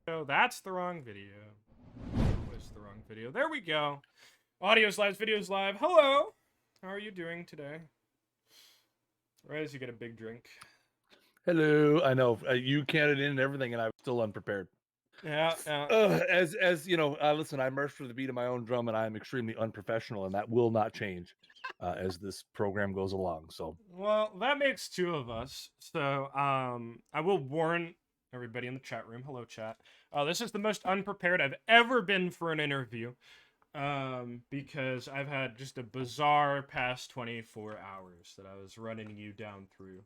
Oh, that's the wrong video. Always the wrong video. There we go. Audio's live, video's live. Hello. How are you doing today? Right as you get a big drink. Hello. I know you counted in and everything, and I was still unprepared. Yeah. As you know, listen, I march to the beat of my own drum, and I am extremely unprofessional, and that will not change as this program goes along. So, Well, that makes two of us. So, I will warn everybody in the chat room. Hello, chat. This is the most unprepared I've ever been for an interview. Because I've had just a bizarre past 24 hours that I was running you down through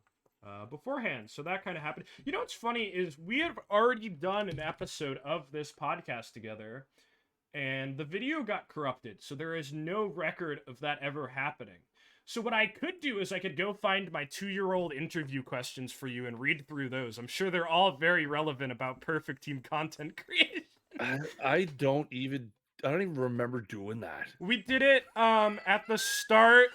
beforehand. So that kind of happened. You know what's funny is we have already done an episode of this podcast together, and the video got corrupted. So there is no record of that ever happening. So what I could do is I could go find my 2-year-old interview questions for you and read through those. I'm sure they're all very relevant about perfect team content creation. I don't even remember doing that. We did it at the start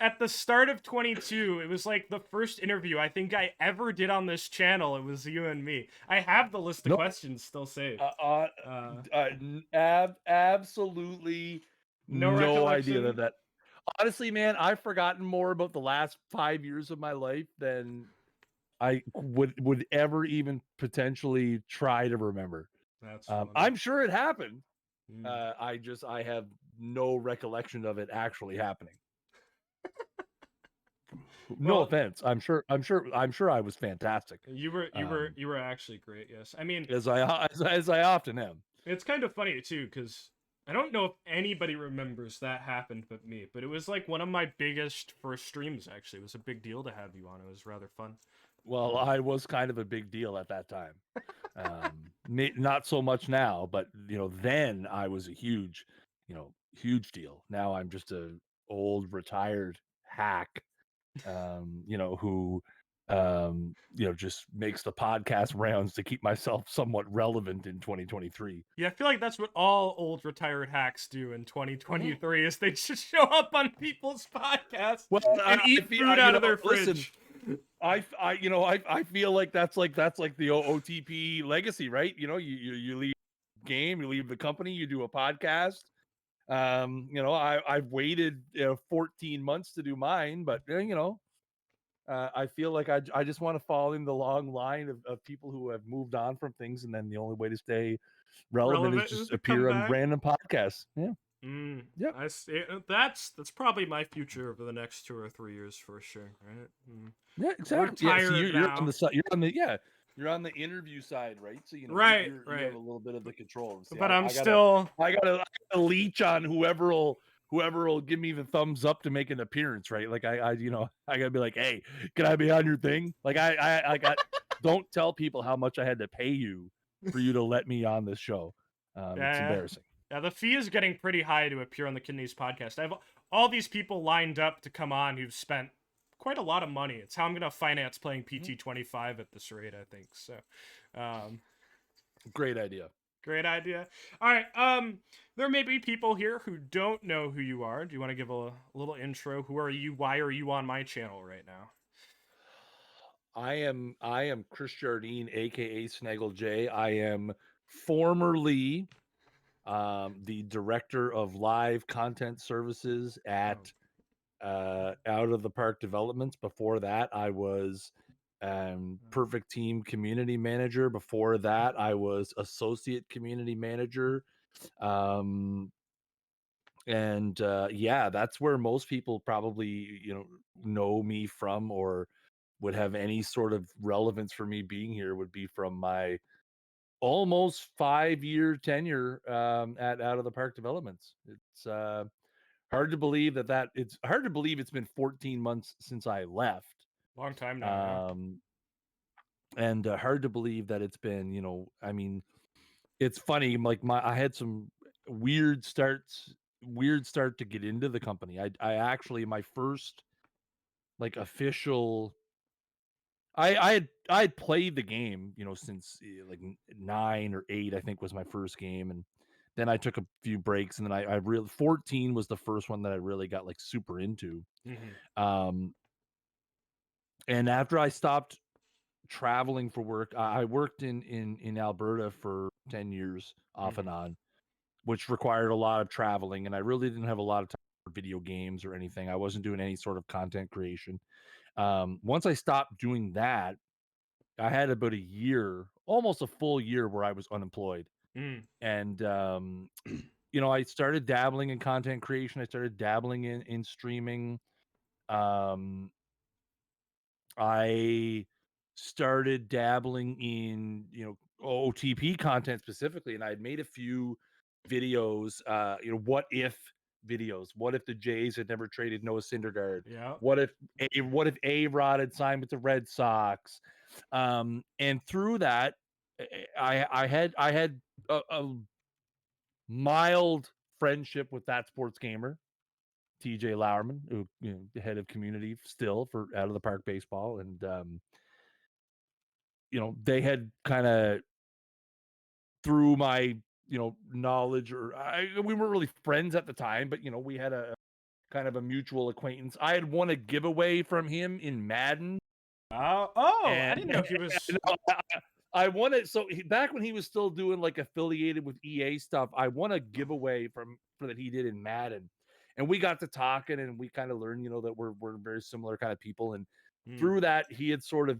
of 22. It was like the first interview I think I ever did on this channel. It was you and me. I have the list of Nope. questions still saved. Absolutely no idea that. Honestly, man, I've forgotten more about the last 5 years of my life than I would ever even potentially try to remember. That's funny. I'm sure it happened. I have no recollection of it actually happening. No offense. I'm sure I was fantastic. You were actually great. Yes. I mean, as I often am. It's kind of funny too, because I don't know if anybody remembers that happened but me, but it was like one of my biggest first streams, actually. It was a big deal to have you on. It was rather fun. Well, I was kind of a big deal at that time. Not so much now, but then I was a huge deal. Now I'm just a old retired hack, who just makes the podcast rounds to keep myself somewhat relevant in 2023. Yeah, I feel like that's what all old retired hacks do in 2023 is they just show up on people's podcasts and eat food out of their fridge. Listen, I feel like that's like the OOTP legacy, right? You leave the game, you leave the company, you do a podcast. I've waited 14 months to do mine, but I feel like I just want to fall in the long line of people who have moved on from things, and then the only way to stay relevant is just appear on random podcasts. Yeah. Yeah. I see. That's probably my future over the next 2 or 3 years for sure, right? Yeah, exactly. Yeah, so you're on the side. You're on the interview side, right? So you have a little bit of the control. See, but I gotta leech on whoever will give me the thumbs up to make an appearance, right? Like I gotta be like, hey, can I be on your thing? Like I don't tell people how much I had to pay you for you to let me on this show. It's embarrassing. Yeah, the fee is getting pretty high to appear on the Kidneys podcast. I have all these people lined up to come on who've spent quite a lot of money. It's how I'm gonna finance playing PT25 at this rate, I think. So, great idea. Great idea. All right. There may be people here who don't know who you are. Do you want to give a little intro? Who are you? Why are you on my channel right now? I am Kris Jardine, aka Snaggle J. I am formerly the director of live content services at Out of the Park Developments. Before that, I was perfect team community manager. Before that, I was associate community manager. That's where most people probably know me from, or would have any sort of relevance for me being here, would be from my almost 5-year tenure at Out of the Park Developments. It's hard to believe it's hard to believe it's been 14 months since I left. Long time now. And hard to believe that it's been, I mean, it's funny. Like I had some weird start to get into the company. I actually, my first like official, I had played the game, since like 9 or 8, I think was my first game. And then I took a few breaks, and then I really 14 was the first one that I really got like super into. And after I stopped traveling for work. I worked in Alberta for 10 years off and Mhm. on, which required a lot of traveling, and I really didn't have a lot of time for video games or anything. I wasn't doing any sort of content creation. Once I stopped doing that, I had about a year, almost a full year where I was unemployed. Mm. And I started dabbling in content creation. I started dabbling in streaming. Um, I started dabbling in, OTP content specifically, and I had made a few videos, what if videos. What if the Jays had never traded Noah Syndergaard? Yep. What if A-Rod had signed with the Red Sox? And through that, I had a mild friendship with that sports gamer, TJ Lauerman, who, the head of community still for Out of the Park Baseball. And they had kind of, through my knowledge, we weren't really friends at the time, but we had a kind of a mutual acquaintance. I had won a giveaway from him in Madden, Oh, I and didn't know he was. no, I won it. So back when he was still doing like affiliated with EA stuff, I won a giveaway for that he did in Madden, and we got to talking, and we kind of learned, that we're very similar kind of people. And Mm. through that, he had sort of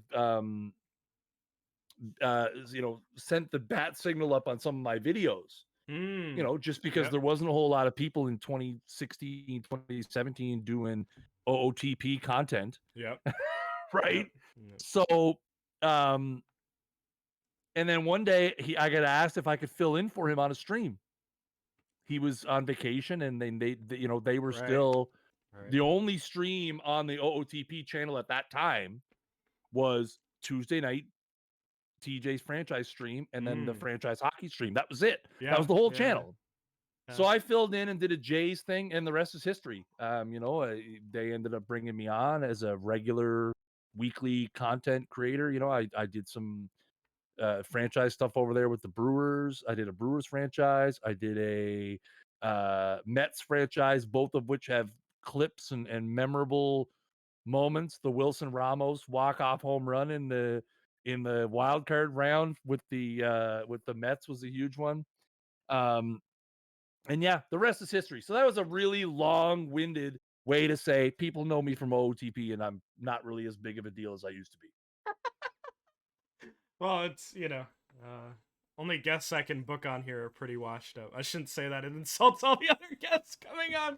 sent the bat signal up on some of my videos, Mm. just because Yep. there wasn't a whole lot of people in 2016, 2017 doing OOTP content, Yep. right? Yep. Yep. So, um, and then one day I got asked if I could fill in for him on a stream. He was on vacation, and then they were Right. still Right. the only stream on the OOTP channel at that time was Tuesday night TJ's franchise stream, and then the Mm. franchise hockey stream. That was it. That was Yeah. the whole Yeah. channel. Yeah. So I filled in and did a Jays thing, and the rest is history. They ended up bringing me on as a regular weekly content creator. I did some franchise stuff over there with the Brewers. I did a Brewers franchise. I did a Mets franchise, both of which have clips and memorable moments. The Wilson Ramos walk-off home run in the wild card round with the Mets was a huge one. Um, and yeah, the rest is history. So that was a really long-winded way to say people know me from OOTP, and I'm not really as big of a deal as I used to be. Well, it's uh, only guests I can book on here are pretty washed up. I shouldn't say that; it insults all the other guests coming on.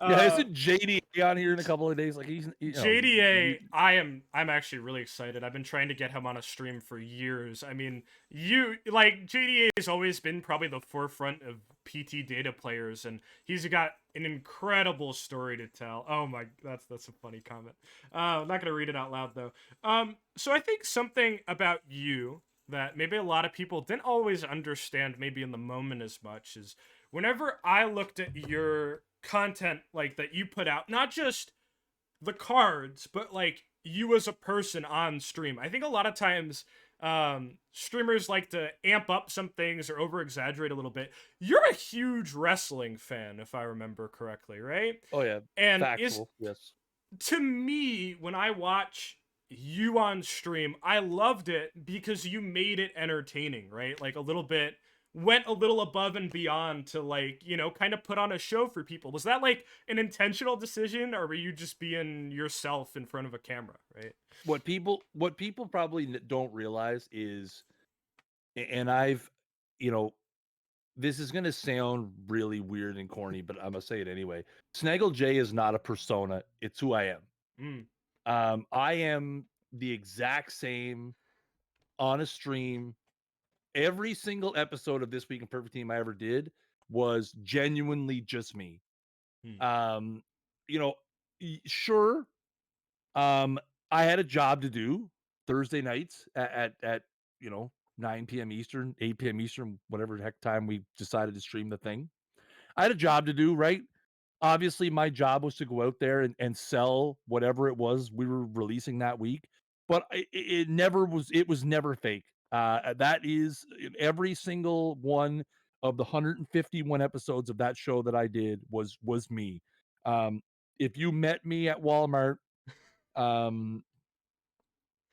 Yeah, Uh, isn't JD on here in a couple of days? Like he's, JDA, I'm actually really excited. I've been trying to get him on a stream for years. I mean, JDA has always been probably the forefront of PT data players, and he's got an incredible story to tell. Oh my, that's a funny comment. I'm not gonna read it out loud though. So I think something about you that maybe a lot of people didn't always understand, maybe in the moment as much, is whenever I looked at your content like that you put out, not just the cards, but like you as a person on stream. I think a lot of times streamers like to amp up some things or over exaggerate a little bit. You're a huge wrestling fan, if I remember correctly, right? oh yeah, And is factual, yes. to me, when I watch you on stream, I loved it because you made it entertaining, right? Like a little bit went a little above and beyond to like, kind of put on a show for people. Was that like an intentional decision or were you just being yourself in front of a camera, right? What people probably don't realize is, and I've, you know, this is gonna sound really weird and corny, but I'm gonna say it anyway. Snaggle J is not a persona; it's who I am. Mm. I am the exact same on a stream. Every single episode of This Week in Perfect Team I ever did was genuinely just me. Mm. Um, you know, sure, um, I had a job to do Thursday nights at 9 p.m. Eastern, 8 p.m. Eastern, whatever the heck time we decided to stream the thing. I had a job to do, right? Obviously, my job was to go out there and sell whatever it was we were releasing that week. But it was never fake. That is every single one of the 151 episodes of that show that I did was me. Um, if you met me at Walmart, um,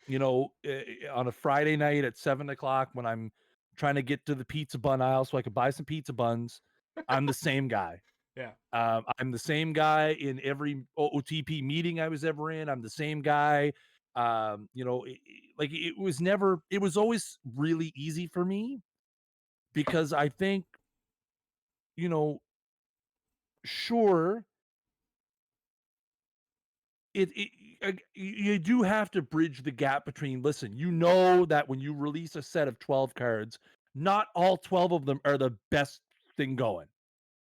on a Friday night at 7 o'clock when I'm trying to get to the pizza bun aisle so I could buy some pizza buns, I'm the same guy. Yeah. I'm the same guy in every OOTP meeting I was ever in. I'm the same guy. Like it was always really easy for me because I think, you know, sure, you do have to bridge the gap between, listen, that when you release a set of 12 cards, not all 12 of them are the best thing going.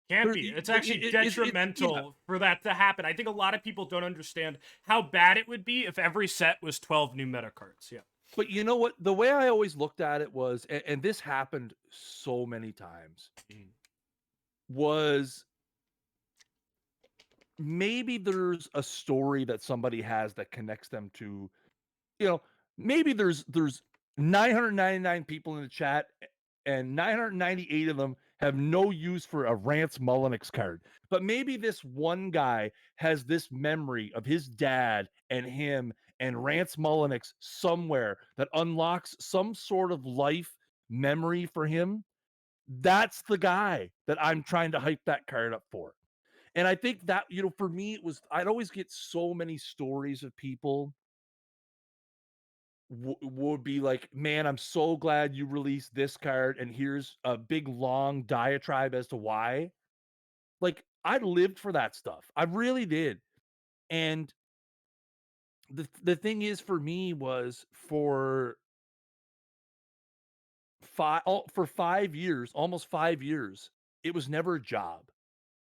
Can't There, be. It's it, actually it's yeah. detrimental for that to happen. I think a lot of people don't understand how bad it would be if every set was 12 new meta cards. Yeah. But you know what? The way I always looked at it was, and this happened so many times, Mhm. was maybe there's a story that somebody has that connects them to, you know, maybe there's 999 people in the chat and 998 of them have no use for a Rance Mullinix card. But maybe this one guy has this memory of his dad and him and Rance Mullinix somewhere that unlocks some sort of life memory for him. That's the guy that I'm trying to hype that card up for. And I think that, for me, I'd always get so many stories of people would be like, "Man, I'm so glad you released this card, and here's a big long diatribe as to why." Like, I lived for that stuff. I really did. And the thing is for me was for 5 years, almost 5 years, it was never a job.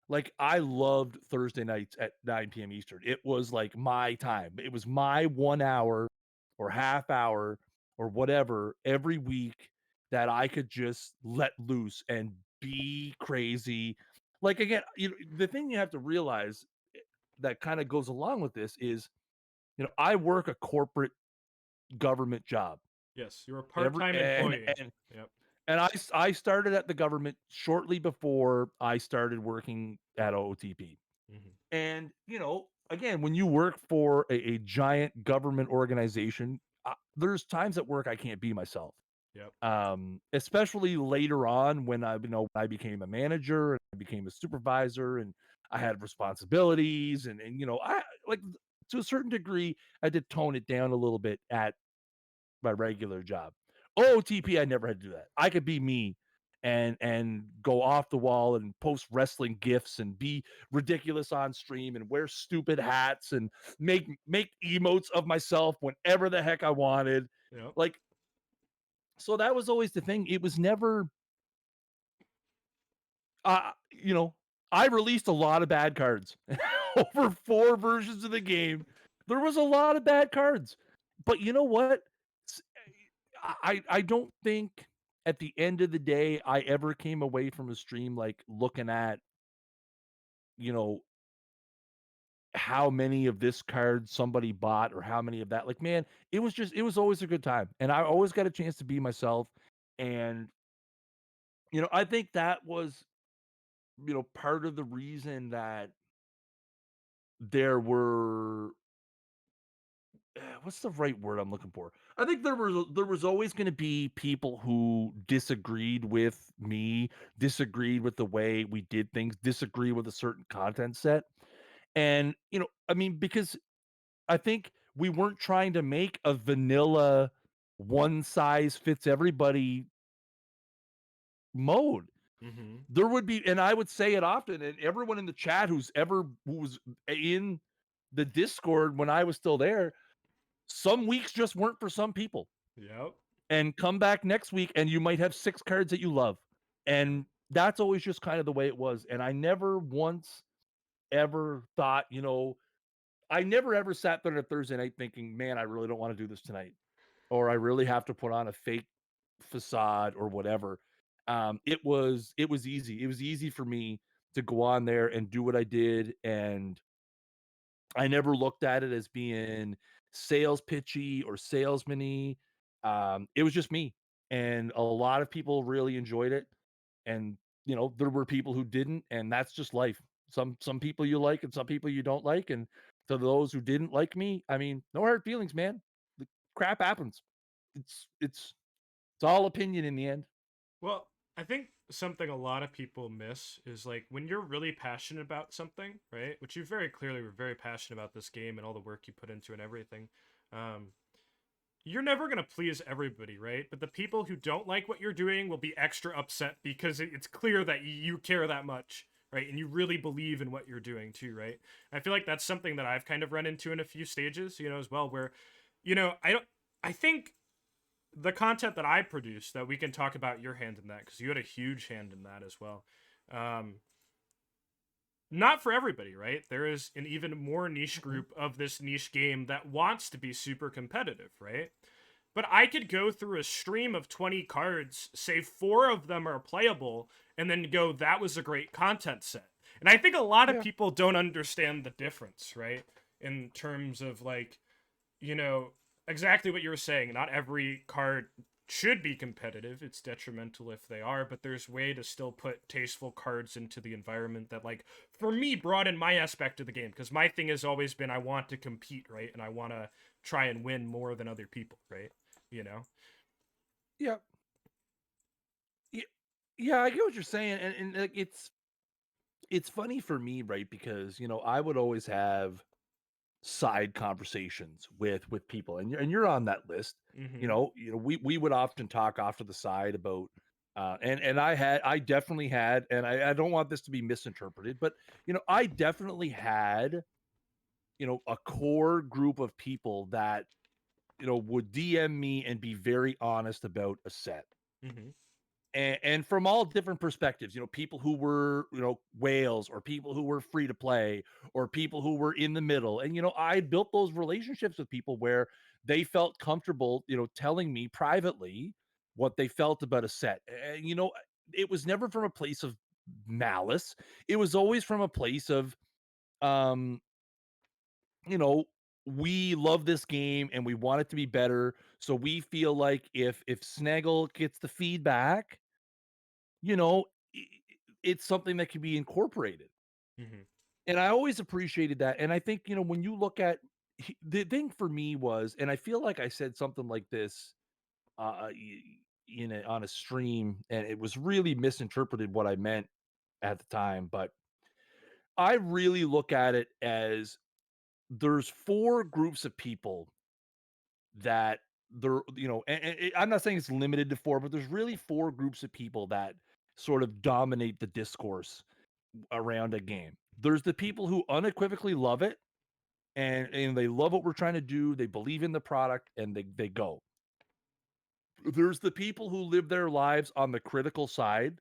Like, I loved Thursday nights at 9 p.m. Eastern. It was like my time. It was my 1 hour or half hour or whatever every week that I could just let loose and be crazy. Like, again, the thing you have to realize that kind of goes along with this is, I work a corporate government job. Yes, you're a Every part-time employee. Yep. and I started at the government shortly before I started working at OOTP. Hmm. And, again, when you work for a giant government organization, there's times at work I can't be myself. Yep. Especially later on when I became a manager and I became a supervisor and I had responsibilities and I like to a certain degree I did tone it down a little bit at my regular job. OOTP, I never had to do that. I could be me and go off the wall and post wrestling gifs and be ridiculous on stream and wear stupid hats and make emotes of myself whenever the heck I wanted. Yep. Like, so that was always the thing. It was never you know, I released a lot of bad cards over 4 versions of the game. There was a lot of bad cards. But you know what? I don't think at the end of the day I ever came away from a stream like looking at, you know, how many of this card somebody bought or how many of that. Like, man, it was always a good time. And I always got a chance to be myself. And, I think that was, part of the reason that there were what's the right word I'm looking for? I think there was always going to be people who disagreed with me, disagreed with the way we did things, disagree with a certain content set. And, I mean, because I think we weren't trying to make a vanilla one size fits everybody mode. Hmm. There would be, and I would say it often, and everyone in the chat who was in the Discord when I was still there, some weeks just weren't for some people. Yep. And come back next week and you might have 6 cards that you love. And that's always just kind of the way it was. And I never once ever thought, I never ever sat there on a Thursday night thinking, man, I really don't want to do this tonight. Or I really have to put on a fake facade or whatever. It was easy. It was easy for me to go on there and do what I did. And I never looked at it as being sales pitchy or salesman-y. It was just me, and a lot of people really enjoyed it, and, there were people who didn't, and that's just life. Some people you like and some people you don't like, and to those who didn't like me, I mean, no hard feelings, man. crap happens. It's all opinion in the end. Well, I think something a lot of people miss is like when you're really passionate about something, right? Which you very clearly were very passionate about this game and all the work you put into it and everything. Um, you're never going to please everybody, right? But the people who don't like what you're doing will be extra upset because it's clear that you care that much, right? And you really believe in what you're doing too, right? I feel like that's something that I've kind of run into in a few stages, as well, where, I think the content that I produce that we can talk about your hand in that because you had a huge hand in that as well. Um, not for everybody, right? There is an even more niche Mhm. group of this niche game that wants to be super competitive, right? But I could go through a stream of 20 cards, say 4 of them are playable, and then go, that was a great content set. And I think a lot of Yeah. people don't understand the difference, right? In terms of like, you know, exactly what you were saying. Not every card should be competitive. It's detrimental if they are, but there's way to still put tasteful cards into the environment that like for me broaden my aspect of the game because my thing has always been I want to compete, right? And I want to try and win more than other people, right? You know. Yeah. Yeah, yeah, I get what you're saying, and like it's funny for me, right? Because I would always have side conversations with people, and you're on that list. Mhm. We would often talk off to the side about, and I definitely had, and I don't want this to be misinterpreted, but I definitely had a core group of people that would DM me and be very honest about a set Mhm. and from all different perspectives, people who were, whales or people who were free to play or people who were in the middle. And, I built those relationships with people where they felt comfortable, telling me privately what they felt about a set. And, it was never from a place of malice. It was always from a place of, um, you know, we love this game and we want it to be better. So we feel like if Snaggle gets the feedback, you know, I it's something that can be incorporated, Mhm. and I always appreciated that, and I think, when you look at the thing for me was, and I feel like I said something like this, y on a stream, and it was really misinterpreted what I meant at the time, but I really look at it as there's 4 groups of people that and I'm not saying it's limited to 4, but there's really 4 groups of people that sort of dominate the discourse around a game. There's the people who unequivocally love it and they love what we're trying to do. They believe in the product and they go. There's the people who live their lives on the critical side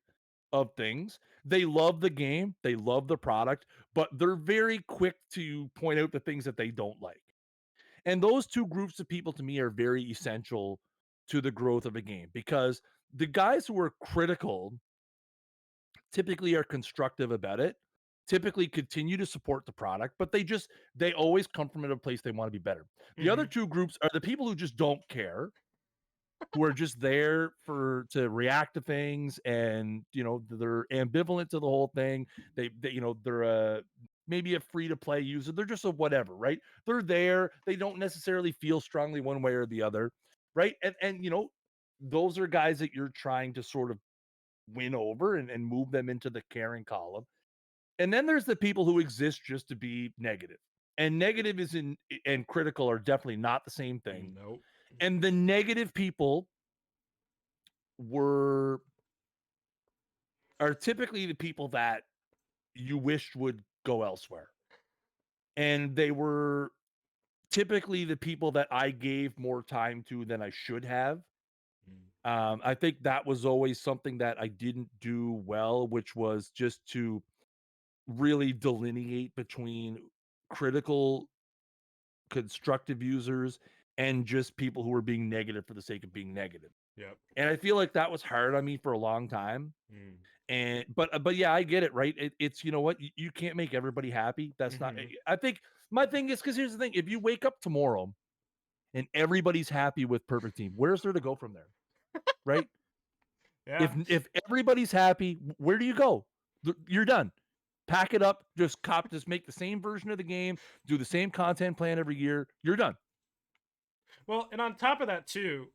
of things. They love the game, they love the product, but they're very quick to point out the things that they don't like. And those 2 groups of people to me are very essential to the growth of a game because the guys who are critical typically are constructive about it, typically continue to support the product, but they always come from a place they want to be better. The other Mhm. 2 groups are the people who just don't care, who are just there to react to things and, they're ambivalent to the whole thing. They're maybe a free to play user. They're just a whatever, right? They're there. They don't necessarily feel strongly one way or the other, right? And those are guys that you're trying to sort of win over and move them into the caring column. And then there's the people who exist just to be negative. And negative is in and critical are definitely not the same thing. Nope. And the negative people were are typically the people that you wished would go elsewhere. And they were typically the people that I gave more time to than I should have. Mm. I think that was always something that I didn't do well, which was just to really delineate between critical constructive users and just people who were being negative for the sake of being negative. Yep. And I feel like that was hard on me for a long time. Mm. And but yeah, I get it, right? It's what you can't make everybody happy. That's not. Mhm. I think my thing is because here's the thing: if you wake up tomorrow and everybody's happy with Perfect Team, where's there to go from there, right? Yeah. If everybody's happy, where do you go? You're done. Pack it up. Just make the same version of the game. Do the same content plan every year. You're done. Well, and on top of that too,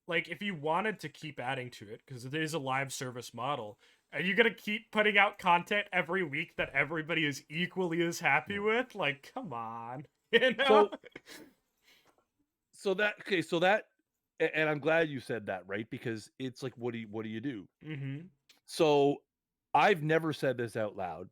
like if you wanted to keep adding to it, because it is a live service model, are you gonna keep putting out content every week that everybody is equally as happy Yeah. with? Like, come on, you know? So so that okay, so that and I'm glad you said that, right? Because it's like what do you do? Mm-hmm. So I've never said this out loud,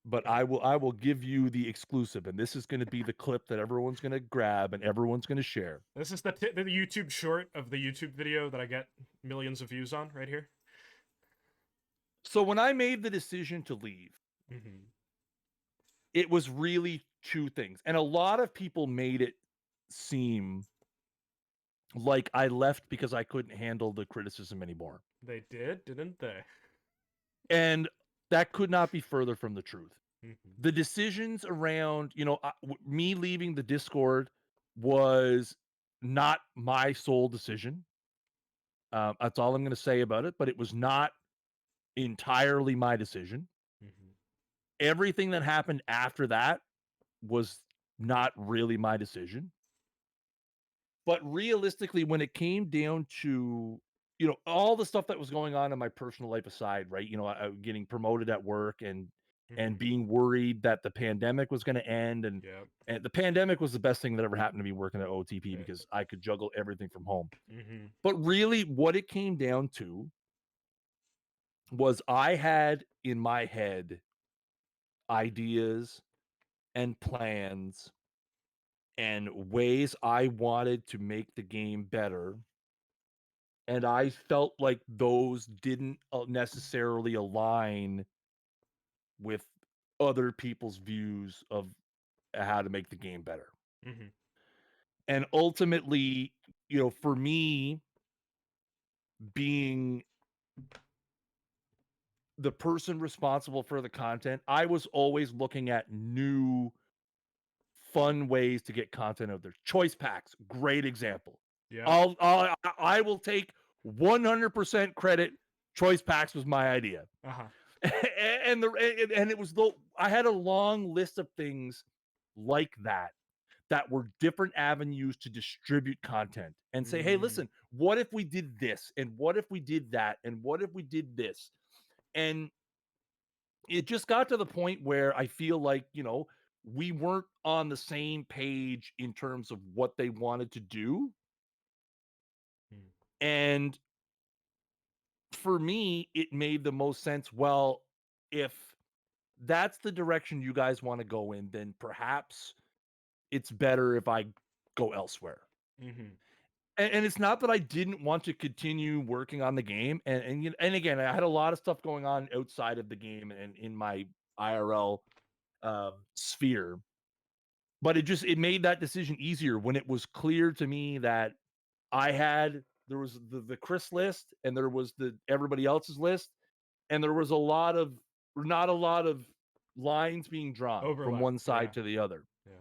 but Okay. I will give you the exclusive, and this is going to be the clip that everyone's going to grab and everyone's going to share. This is the YouTube short of the YouTube video that I get millions of views on right here. So when I made the decision to leave, Mm-hmm. it was really two things. And a lot of people made it seem like I left because I couldn't handle the criticism anymore. They did, didn't they? And that could not be further from the truth. Mm-hmm. The decisions around, me leaving the Discord was not my sole decision. That's all I'm going to say about it, but it was not entirely my decision. Mm-hmm. Everything that happened after that was not really my decision. But realistically, when it came down to, all the stuff that was going on in my personal life aside, right? Getting promoted at work and Mm-hmm. being worried that the pandemic was going to end, Yep. and the pandemic was the best thing that ever happened to me working at OTP Right. because I could juggle everything from home. Mm-hmm. But really, what it came down to was I had in my head ideas and plans and ways I wanted to make the game better. And I felt like those didn't necessarily align with other people's views of how to make the game better. Mm-hmm. And ultimately, for me, being the person responsible for the content, I was always looking at new fun ways to get content out there. Choice packs, great example. Yep. I will take 100% credit. Choice packs was my idea. Uh-huh. And it was though I had a long list of things like that were different avenues to distribute content and say, hey, Mm. listen, what if we did this? And what if we did that? And what if we did this? And it just got to the point where I feel like, we weren't on the same page in terms of what they wanted to do. Mm. And for me, it made the most sense. Well, if that's the direction you guys want to go in, then perhaps it's better if I go elsewhere. Mm-hmm. And it's not that I didn't want to continue working on the game, and again, I had a lot of stuff going on outside of the game and in my IRL sphere, but it made that decision easier when it was clear to me that there was the Kris list and there was the everybody else's list, and there was not a lot of lines being drawn from Overlap. one Yeah. side to the other. Yeah.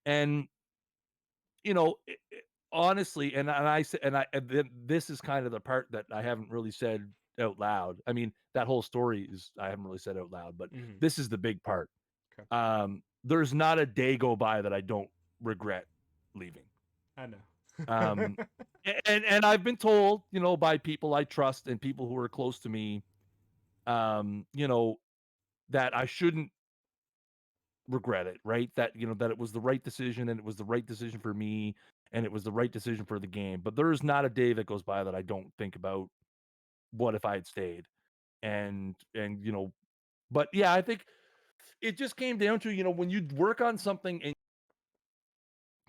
And honestly, this is kind of the part that I haven't really said out loud. I mean, that whole story is I haven't really said out loud, but Mm-hmm. this is the big part. Okay. There's not a day go by that I don't regret leaving. I know. Um, and I've been told, by people I trust and people who are close to me, um, you know, that I shouldn't regret it, right? That it was the right decision and it was the right decision for me and it was the right decision for the game. But there is not a day that goes by that I don't think about what if I had stayed. And but yeah, I think it just came down to, when you work on something and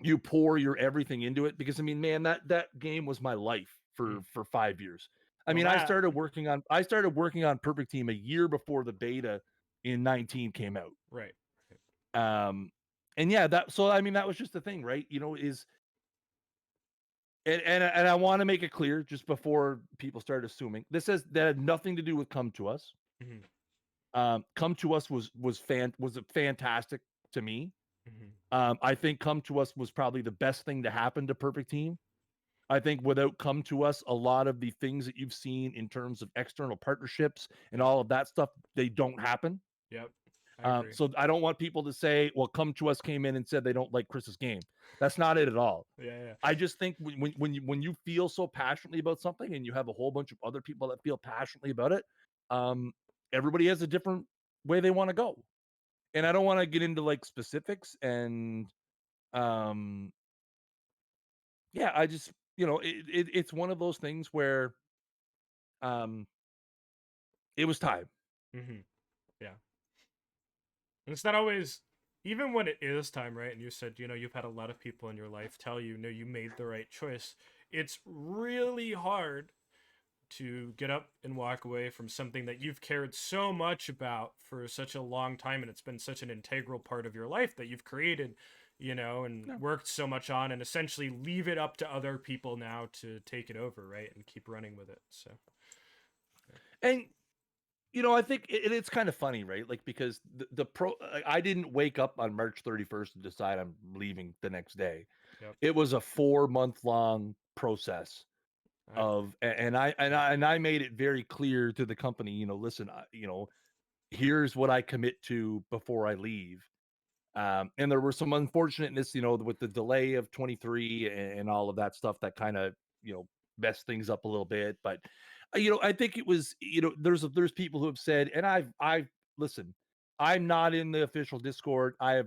you pour your everything into it, because I mean, man, that game was my life Mm. for 5 years. I Well, mean, that. I started working on Perfect Team a year before the beta in 19 came out. Right. Right. And yeah, I mean, that was just the thing, right? Is and I want to make it clear just before people start assuming that had nothing to do with Come to Us. Mm-hmm. Come to Us was fantastic to me. Mm-hmm. I think Come to Us was probably the best thing to happen to Perfect Team. I think without Come to Us, a lot of the things that you've seen in terms of external partnerships and all of that stuff, they don't happen. Yep. I agree. So I don't want people to say, well, Come To Us came in and said they don't like Chris's game. That's not it at all. Yeah. I just think when you feel so passionately about something and you have a whole bunch of other people that feel passionately about it, everybody has a different way they want to go. And I don't want to get into like specifics and um yeah, I just it's one of those things where um it was time. Mm-hmm. Yeah. And it's not always, even when it is time, right? And you said, you've had a lot of people in your life tell you, you made the right choice. It's really hard to get up and walk away from something that you've cared so much about for such a long time, and it's been such an integral part of your life that you've created, and Yeah. worked so much on, and essentially leave it up to other people now to take it over, right? And keep running with it. So, And I think it's kind of funny, right? Like because I didn't wake up on March 31st and decide I'm leaving the next day. yep. It was a 4-month long process I, and I made it very clear to the company, listen, here's what I commit to before I leave. And there were some unfortunateness, with the delay of 23 and all of that stuff that kind of, messed things up a little bit. But, I think it was, there's people who have said, and I've listen, I'm not in the official Discord. I have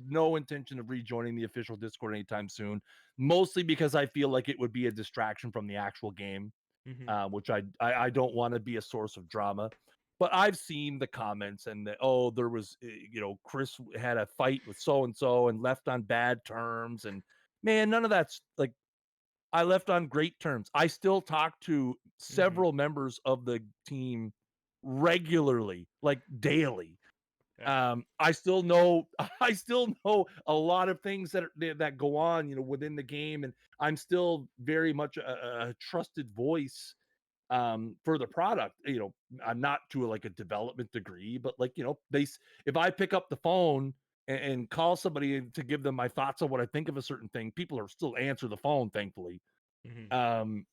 no intention of rejoining the official Discord anytime soon, mostly because I feel like it would be a distraction from the actual game, mm-hmm. which I don't want to be a source of drama. But I've seen the comments and there was, Kris had a fight with so and so and left on bad terms, and man, none of that's like I left on great terms. I still talk to Mm-hmm. several members of the team regularly, like daily. Yeah. I still know I still know a lot of things that go on, within the game, and I'm still very much a trusted voice for the product. I'm not to like a development degree, but like, if I pick up the phone and call somebody to give them my thoughts on what I think of a certain thing, people are still answer the phone, thankfully. Mm-hmm. um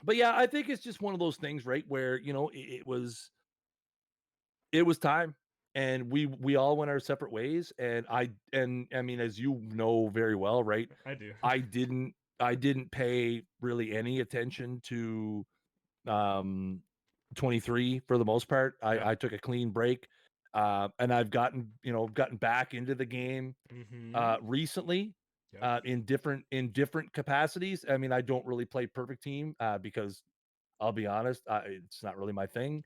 but yeah, I think it's just one of those things, right, where it was time, and we all went our separate ways, and I mean, as you know very well, right, I do. I didn't pay really any attention to um 23 for the most part. Yeah. I took a clean break, and I've gotten back into the game Mm-hmm. recently, Yep. in different capacities. I mean, I don't really play perfect team because I'll be honest, it's not really my thing.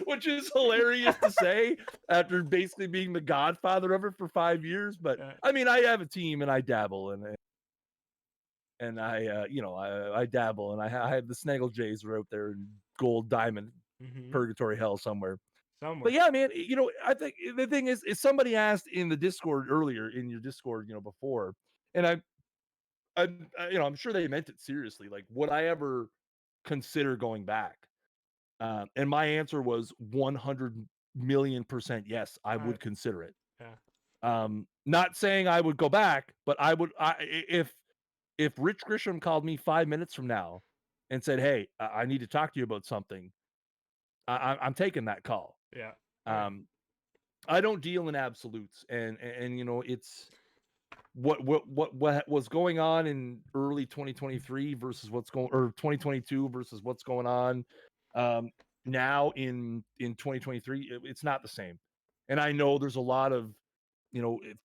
Which is hilarious to say after basically being the godfather of it for 5 years. But Yeah. I mean, I have a team and I dabble and I dabble, and I have the Snaggle Jays are out there in gold, diamond, Mm-hmm. purgatory hell somewhere. But Somewhere. yeah, man, I think the thing is somebody asked in the Discord earlier, in your Discord, before, and I'm sure they meant it seriously. Like, would I ever consider going back? And my answer was 100 million% yes, I Uh, would consider it. yeah. Not saying I would go back, but if Rich Grisham called me 5 minutes from now and said, "Hey, I need to talk to you about something," I'm taking that call. Yeah. Oh yeah. Um, I don't deal in absolutes, and it's what was going on in early 2023 versus what's going or 2022 versus what's going on um, now in 2023. It's not the same, and I know there's a lot of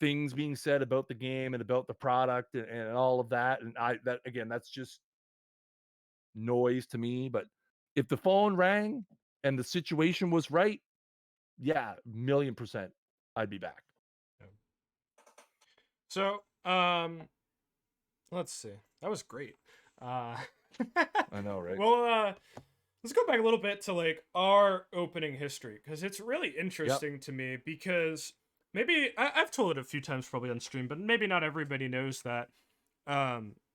things being said about the game and about the product and all of that, and that again, that's just noise to me. But if the phone rang and the situation was right, yeah, 1,000,000% I'd be back. Yeah. So, let's see. That was great. Uh, I know, right? well, let's go back a little bit to like our opening history because it's really Yep. interesting to me because maybe I've told it a few times probably on stream, but maybe not everybody knows that.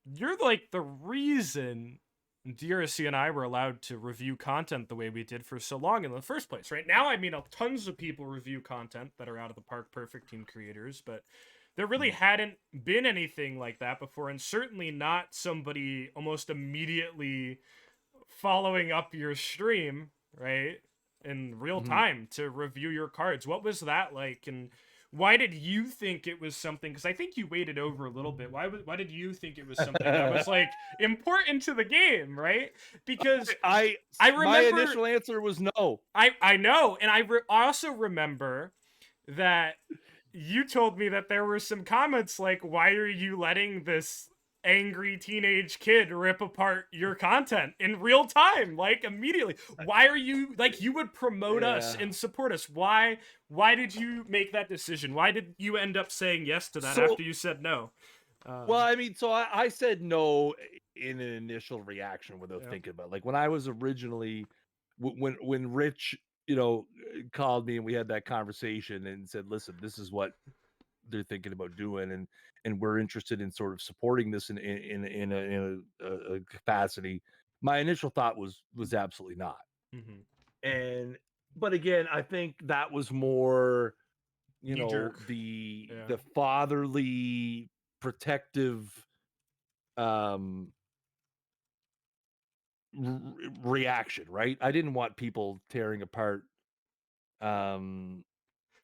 You're like the reason DRC and I were allowed to review content the way we did for so long in the first place. Right now, I mean, tons of people review content that are out of the Park Perfect Team creators, but there really hadn't been anything like that before, and certainly not somebody almost immediately following up your stream, right? in real Mhm. time to review your cards. What was that like, and why did you think it was something? Because I think you waited over a little bit. Why did you think it was something that was like important to the game, right? Because I My remember initial answer was no. I know, and I also remember that you told me that there were some comments like, "Why are you letting this angry teenage kid rip apart your content in real time, like immediately? Why are you like you would promote us Yeah. and support us? Why did you make that decision? Why did you end up saying yes to that So, after you said no?" well, Um, I mean, so I said no in an initial reaction without yep. thinking about it. Like when I was originally when Rich, called me and we had that conversation and said, "Listen, this is what they're thinking about doing, and we're interested in sort of supporting this in a capacity." My initial thought was absolutely not. Mm-hmm. And but again, I think that was more, Knee jerk. the Yeah. fatherly protective um reaction, right? I didn't want people tearing apart um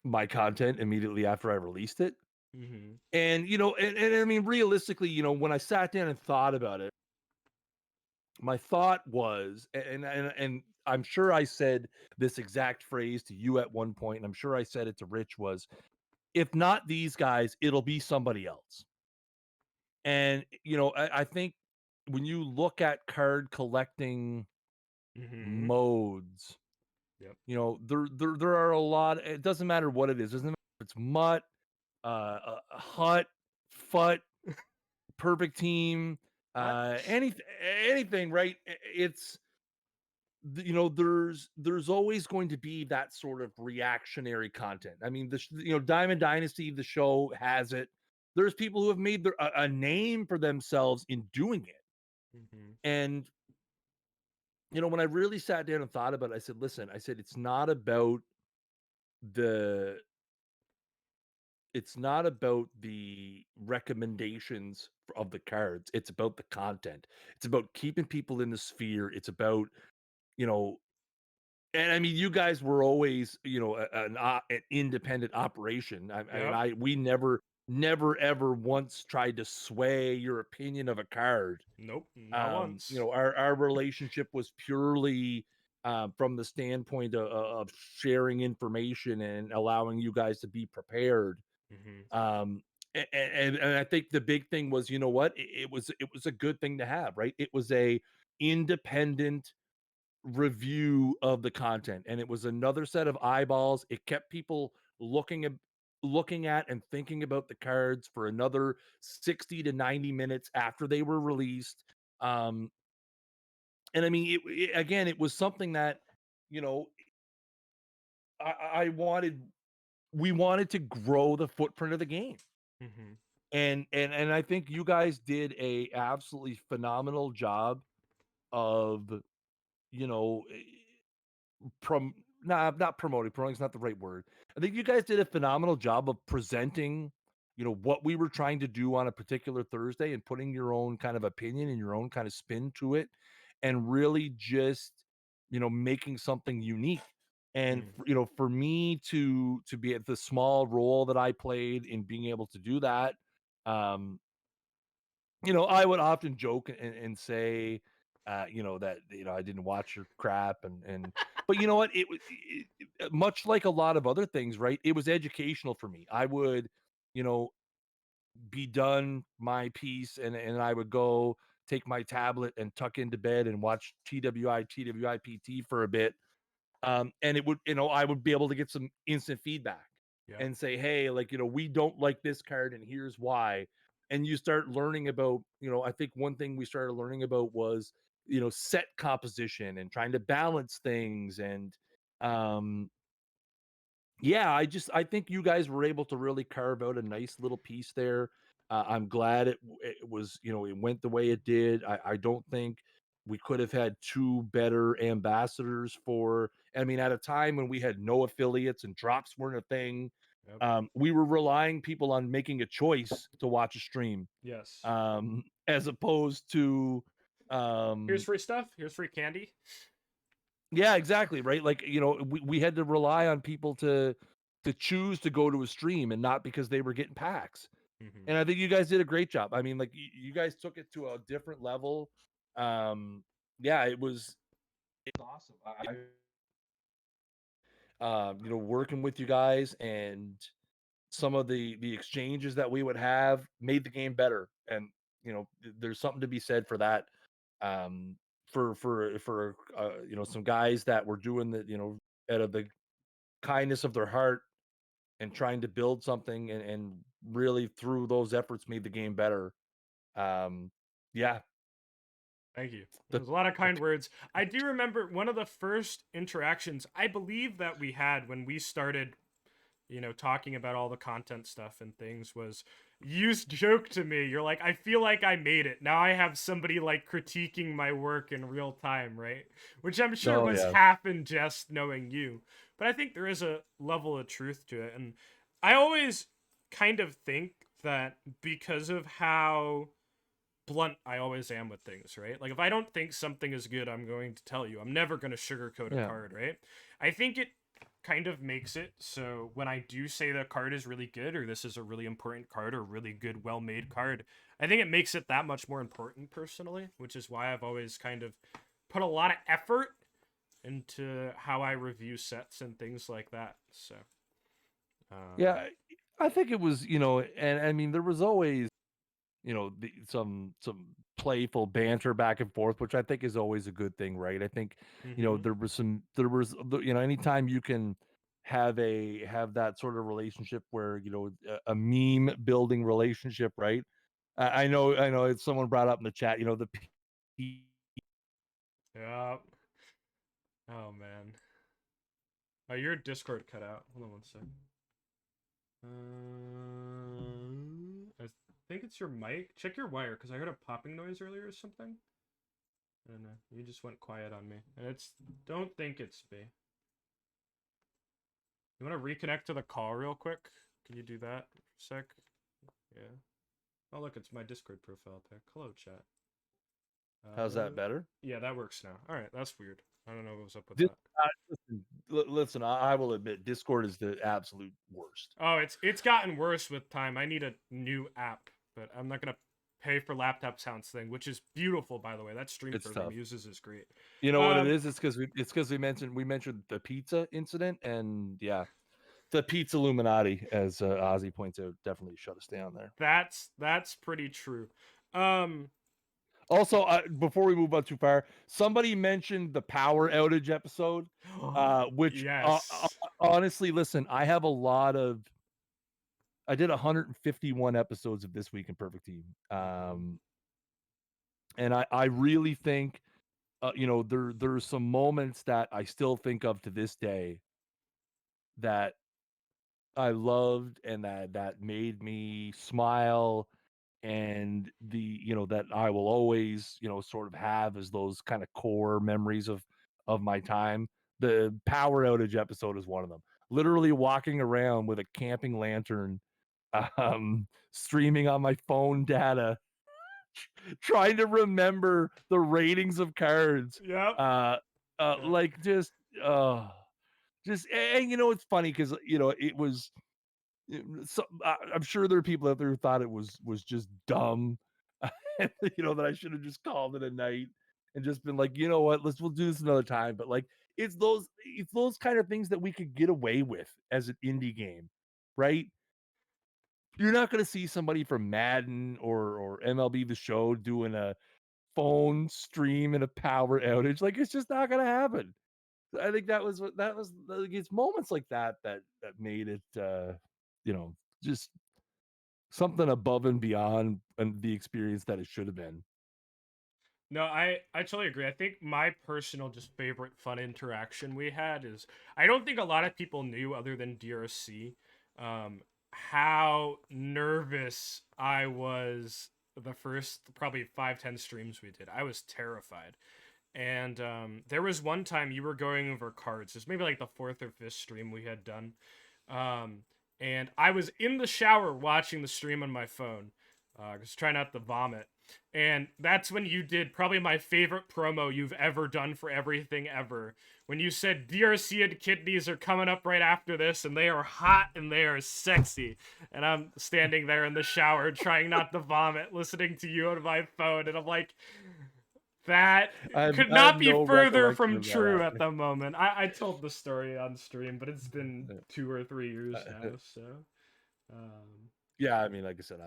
my content immediately after I released it. Mm-hmm. And and I mean realistically, when I sat down and thought about it, my thought was and I'm sure I said this exact phrase to you at one point, and I'm sure I said it to Rich was, if not these guys, it'll be somebody else. And I think when you look at card collecting Mm-hmm. modes, Yep. there are a lot. It doesn't matter what it is. It doesn't matter if it's mutt, hut, fut, perfect team, Hot. anything, right? It's there's always going to be that sort of reactionary content. I mean, Diamond Dynasty, the show has it. There's people who have made a name for themselves in doing it. Mm-hmm. And when I really sat down and thought about it, I said, listen, I said the it's not about the recommendations of the cards. It's about the content. It's about keeping people in the sphere. It's about, you know, and I mean, you guys were always, an independent operation. Yep. We never, ever once tried to sway your opinion of a card. Nope. Not once. Our relationship was purely from the standpoint of sharing information and allowing you guys to be prepared. Mm-hmm. Um, and I think the big thing was, you know what, it was a good thing to have, right? It was a independent review of the content, and it was another set of eyeballs. It kept people looking at and thinking about the cards for another 60 to 90 minutes after they were released. um and I mean, again, it was something that, you know I wanted we wanted to grow the footprint of the game. Mm-hmm. And I think you guys did a absolutely phenomenal job of, you know Prom nah, not promoting. Promoting is not the right word. I think you guys did a phenomenal job of presenting, what we were trying to do on a particular Thursday and putting your own kind of opinion and your own kind of spin to it, and really just, making something unique. And Mm-hmm. for me to be at the small role that I played in being able to do that, um, I would often joke and say, that I didn't watch your crap, but you know what? Much like a lot of other things, right? It was educational for me. I would, you know, be done my piece, and I would go take my tablet and tuck into bed and watch TWIPT for a bit, and it would, I would be able to get some instant feedback Yep. and say, hey, like, we don't like this card and here's why. And you start learning about, I think one thing we started learning about was, set composition and trying to balance things. And um yeah, I think you guys were able to really carve out a nice little piece there. I'm glad it was, it went the way it did. I don't think we could have had two better ambassadors for. I mean, at a time when we had no affiliates and drops weren't a thing, Yep. we were relying people on making a choice to watch a stream, Yes. as opposed to, Here's um, free stuff. Here's free candy. Yeah, exactly, right? Like, we had to rely on people to choose to go to a stream and not because they were getting packs. Hmm. And I think you guys did a great job. I mean, like you guys took it to a different level. Um, yeah, it's awesome. Working with you guys and some of the exchanges that we would have made the game better. And there's something to be said for that. Um, for some guys that were doing out of the kindness of their heart and trying to build something and really through those efforts made the game better. Um, yeah, Thank you. the There's a lot of the kind words. I do remember one of the first interactions I believe that we had when we started, talking about all the content stuff and things was you joke to me. You're like, I feel like I made it. Now I have somebody like critiquing my work in real time, right? Which I'm sure Oh was yeah, half in jest knowing you. But I think there is a level of truth to it. And I always kind of think that because of how blunt I always am with things, right? Like if I don't think something is good, I'm going to tell you. I'm never going to sugarcoat a yeah, card, right? I think it kind of makes it so when I do say the card is really good or this is a really important card or really good, well made card, I think it makes it that much more important personally, which is why I've always kind of put a lot of effort into how I review sets and things like that. So, um, yeah. I think it was, and I mean, there was always, some playful banter back and forth, which I think is always a good thing, right? I think, mm-hmm. anytime you can have that sort of relationship where, a meme building relationship, right? I know it's someone brought up in the chat, Yeah. Oh man. Oh, your Discord cut out. Hold on one second. I think it's your mic. Check your wire, because I heard a popping noise earlier or something. I don't know. You just went quiet on me. And it's. Don't think it's me. You want to reconnect to the call real quick? Can you do that for a sec? Yeah. Oh, look, it's my Discord profile pic. Hello, chat. how's that better? Yeah, that works now. All right, that's weird. I don't know what was up with Dis that. listen, I will admit Discord is the absolute worst. Oh, it's gotten worse with time. I need a new app, but I'm not gonna pay for laptop sounds thing, which is beautiful by the way. That stream It's program tough. uses is great. You know what it Um, is? It's because we mentioned the pizza incident, and yeah, the pizza Illuminati, as Ozzy points out, definitely shut us down there. that's pretty true. Um, Also, before we move on too far, somebody mentioned the power outage episode, which yes. honestly, listen, I did 151 episodes of This Week in Perfect Team, Hmm. and I really think there's some moments that I still think of to this day that I loved and that made me smile and that I will always, sort of have as those kind of core memories of my time. The power outage episode is one of them. Literally walking around with a camping lantern, streaming on my phone data, trying to remember the ratings of cards. Yep. Uh, Yep. like just and it's funny because it was so I'm sure there are people out there who thought it was just dumb, that I should have just called it a night and just been like, you know what, we'll do this another time. But like, it's those kind of things that we could get away with as an indie game, right? You're not going to see somebody from Madden or MLB The Show doing a phone stream and a power outage. Like, it's just not going to happen. I think that was like, it's moments like that made it, just something above and beyond and the experience that it should have been. No, I totally agree. I think my personal just favorite fun interaction we had is I don't think a lot of people knew other than DRC how nervous I was the first probably 5-10 streams we did. I was terrified. And there was one time you were going over cards. It was maybe like the fourth or fifth stream we had done. Um, and I was in the shower watching the stream on my phone. Just trying not to vomit And that's when you did probably my favorite promo you've ever done for everything ever. When you said DRC and kidneys are coming up right after this, and they are hot and they are sexy. And I'm standing there in the shower trying not to vomit, listening to you on my phone, and I'm like, that could I have not be no further recollection from of that true at happening. the moment. I told the story on stream, but it's been Yeah. 2 or 3 years now, so Yeah, I mean, like I said,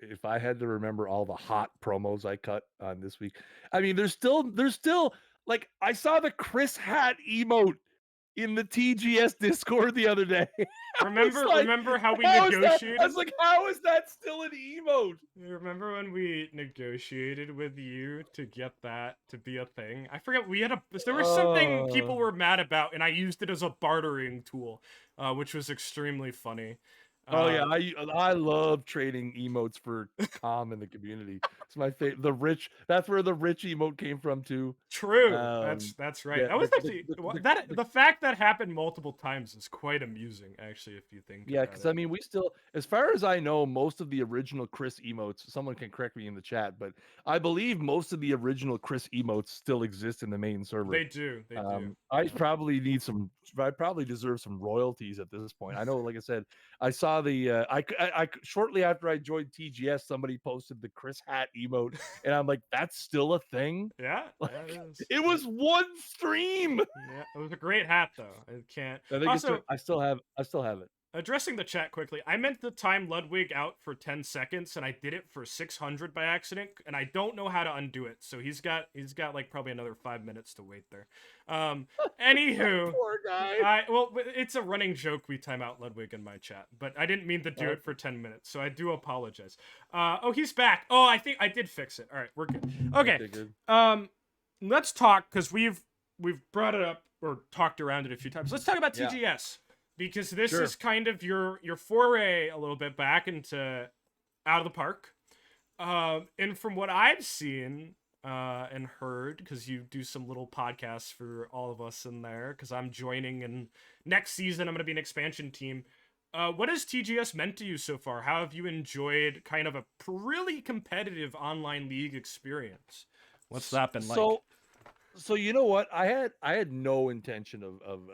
if I had to remember all the hot promos I cut on this week, I mean, there's still like I saw the Kris hat emote in the TGS Discord the other day. I was like, remember how we how is that? I negotiated? was like, how is that still an emote? Remember when we negotiated with you to get that to be a thing? I forget, we had a there was something Uh, people were mad about, and I used it as a bartering tool, which was extremely funny. oh yeah, Uh, I love trading emotes for calm in the community. It's my favorite. The rich, that's where the rich emote came from too. True. Um, That's right. yeah, That was actually the fact that happened multiple times is quite amusing, actually, if you think yeah, about because I it. mean, we still, as far as I know, most of the original Kris emotes, someone can correct me in the chat, but I believe most of the original Kris emotes still exist in the main server. They do. They do. I Yeah. probably need some, I probably deserve some royalties at this point. I know, like I said, I saw shortly after I joined TGS, somebody posted the Kris hat emote, and I'm like, that's still a thing? Yeah. Like, Yeah. It is. it was one stream. Yeah. It was a great hat, though. I can't. I think Also, I still have it. addressing the chat quickly, I meant to time Ludwig out for 10 seconds, and I did it for 600 by accident, and I don't know how to undo it. So he's got like probably another 5 minutes to wait there. Anywho, Poor guy. it's a running joke we time out Ludwig in my chat, but I didn't mean to do it for 10 minutes, so I do apologize. Oh, he's back. Oh, I think I did fix it. All right, we're good. Okay. Okay, good. Let's talk, because we've brought it up or talked around it a few times. Let's talk about Yeah. TGS, because this Sure. is kind of your foray a little bit back into out of the park. And from what I've seen and heard, because you do some little podcasts for all of us in there, because I'm joining, and next season I'm going to be an expansion team. What has TGS meant to you so far? How have you enjoyed kind of a really competitive online league experience? What's that been like? So you know what? I had no intention of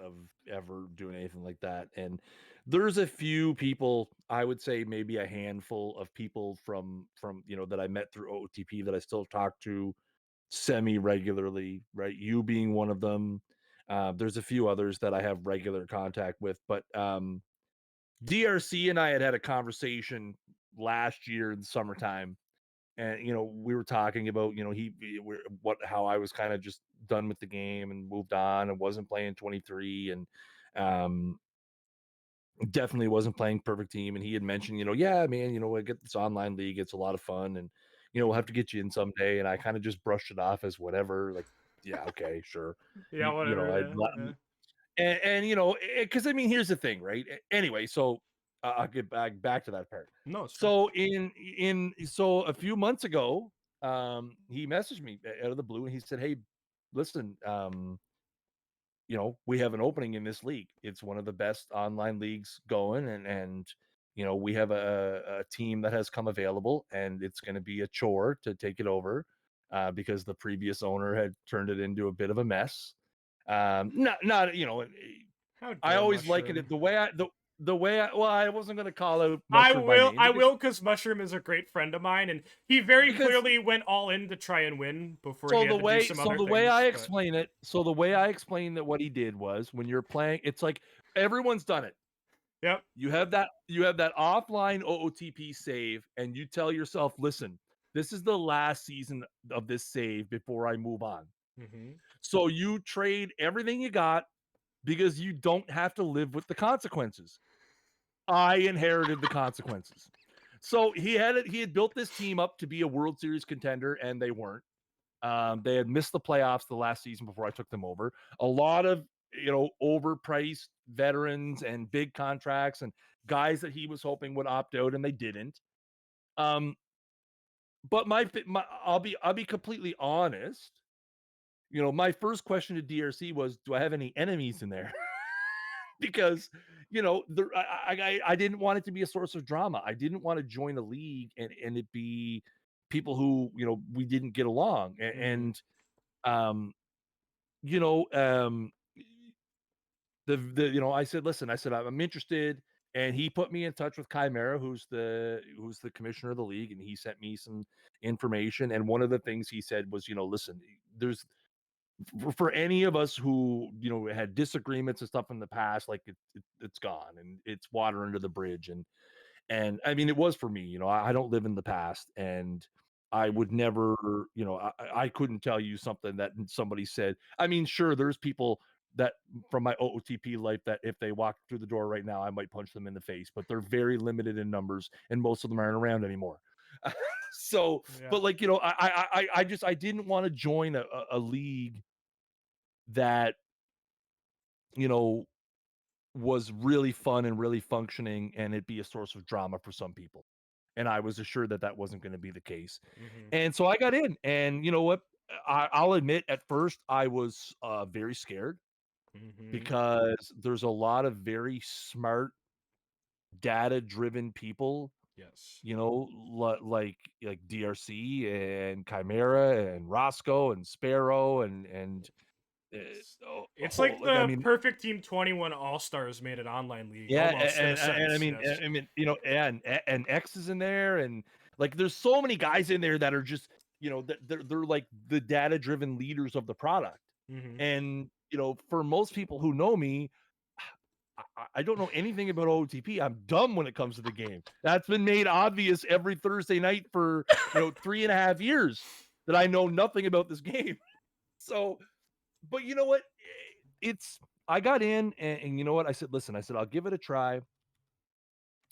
ever doing anything like that. And there's a few people, I would say maybe a handful of people from that I met through OOTP that I still talk to semi regularly, right? You being one of them. There's a few others that I have regular contact with, but DRC and I had a conversation last year in the summertime, and we were talking about how I was kind of just done with the game and moved on and wasn't playing 23, and um definitely wasn't playing perfect team. And he had mentioned, yeah man, I get this online league, it's a lot of fun, and we'll have to get you in someday. And I kind of just brushed it off as whatever, like, yeah, okay, sure. Yeah, whatever. I Yeah. and because I mean, here's the thing, right? Anyway, so I'll get back to that part. No, it's fine. So so a few months ago, he messaged me out of the blue, and he said, "Hey, listen, we have an opening in this league. It's one of the best online leagues going, and we have a team that has come available, and it's going to be a chore to take it over, because the previous owner had turned it into a bit of a mess. Not How I dare always liken Mushroom? it the way I well, I wasn't gonna call out I Mushroom by will, name I will, because Mushroom is a great friend of mine, and he very because clearly went all in to try and win before he so had to do some other the way things. I But explain it, so the way I explain that what he did was when you're playing, it's like everyone's done it. yep. You have that offline OOTP save, and you tell yourself, listen, this is the last season of this save before I move on. Mm-hmm. So you trade everything you got because you don't have to live with the consequences. I inherited the consequences. So he had built this team up to be a World Series contender, and they weren't. They had missed the playoffs the last season before I took them over. A lot of overpriced veterans and big contracts and guys that he was hoping would opt out, and they didn't. Um, but I'll be completely honest. My first question to DRC was, do I have any enemies in there? Because I didn't want it to be a source of drama. I didn't want to join a league and it be people who, we didn't get along. Mhm. Um, you know, um, I said, listen, I said, I'm interested. And he put me in touch with Chimera, who's the commissioner of the league, and he sent me some information. And one of the things he said was, listen, there's for any of us who had disagreements and stuff in the past, like it's gone and it's water under the bridge. And I mean, it was for me. I don't live in the past, and I would never, I couldn't tell you something that somebody said. I mean, sure, there's people that from my OOTP life that if they walked through the door right now, I might punch them in the face, but they're very limited in numbers, and most of them aren't around anymore. So, Yeah. but like, I didn't want to join a league that, you know, was really fun and really functioning, and it'd be a source of drama for some people. And I was assured that that wasn't going to be the case. Mhm. And so I got in, and you know what? I'll admit, at first I was very scared Mhm. because there's a lot of very smart, data-driven people, Yes. like DRC and Chimera and Roscoe and Sparrow and uh, It's oh, it's like oh, I the mean, perfect Team 21 All-Stars made an online league, yeah, almost in a and I sense, mean, yes. and X is in there, and like there's so many guys in there that are just, they're like the data-driven leaders of the product. Mhm. And for most people who know me, I don't know anything about OTP. I'm dumb when it comes to the game. That's been made obvious every Thursday night for 3.5 years that I know nothing about this game. So, but you know what? It's I got in, and you know what? I said, listen, I said I'll give it a try.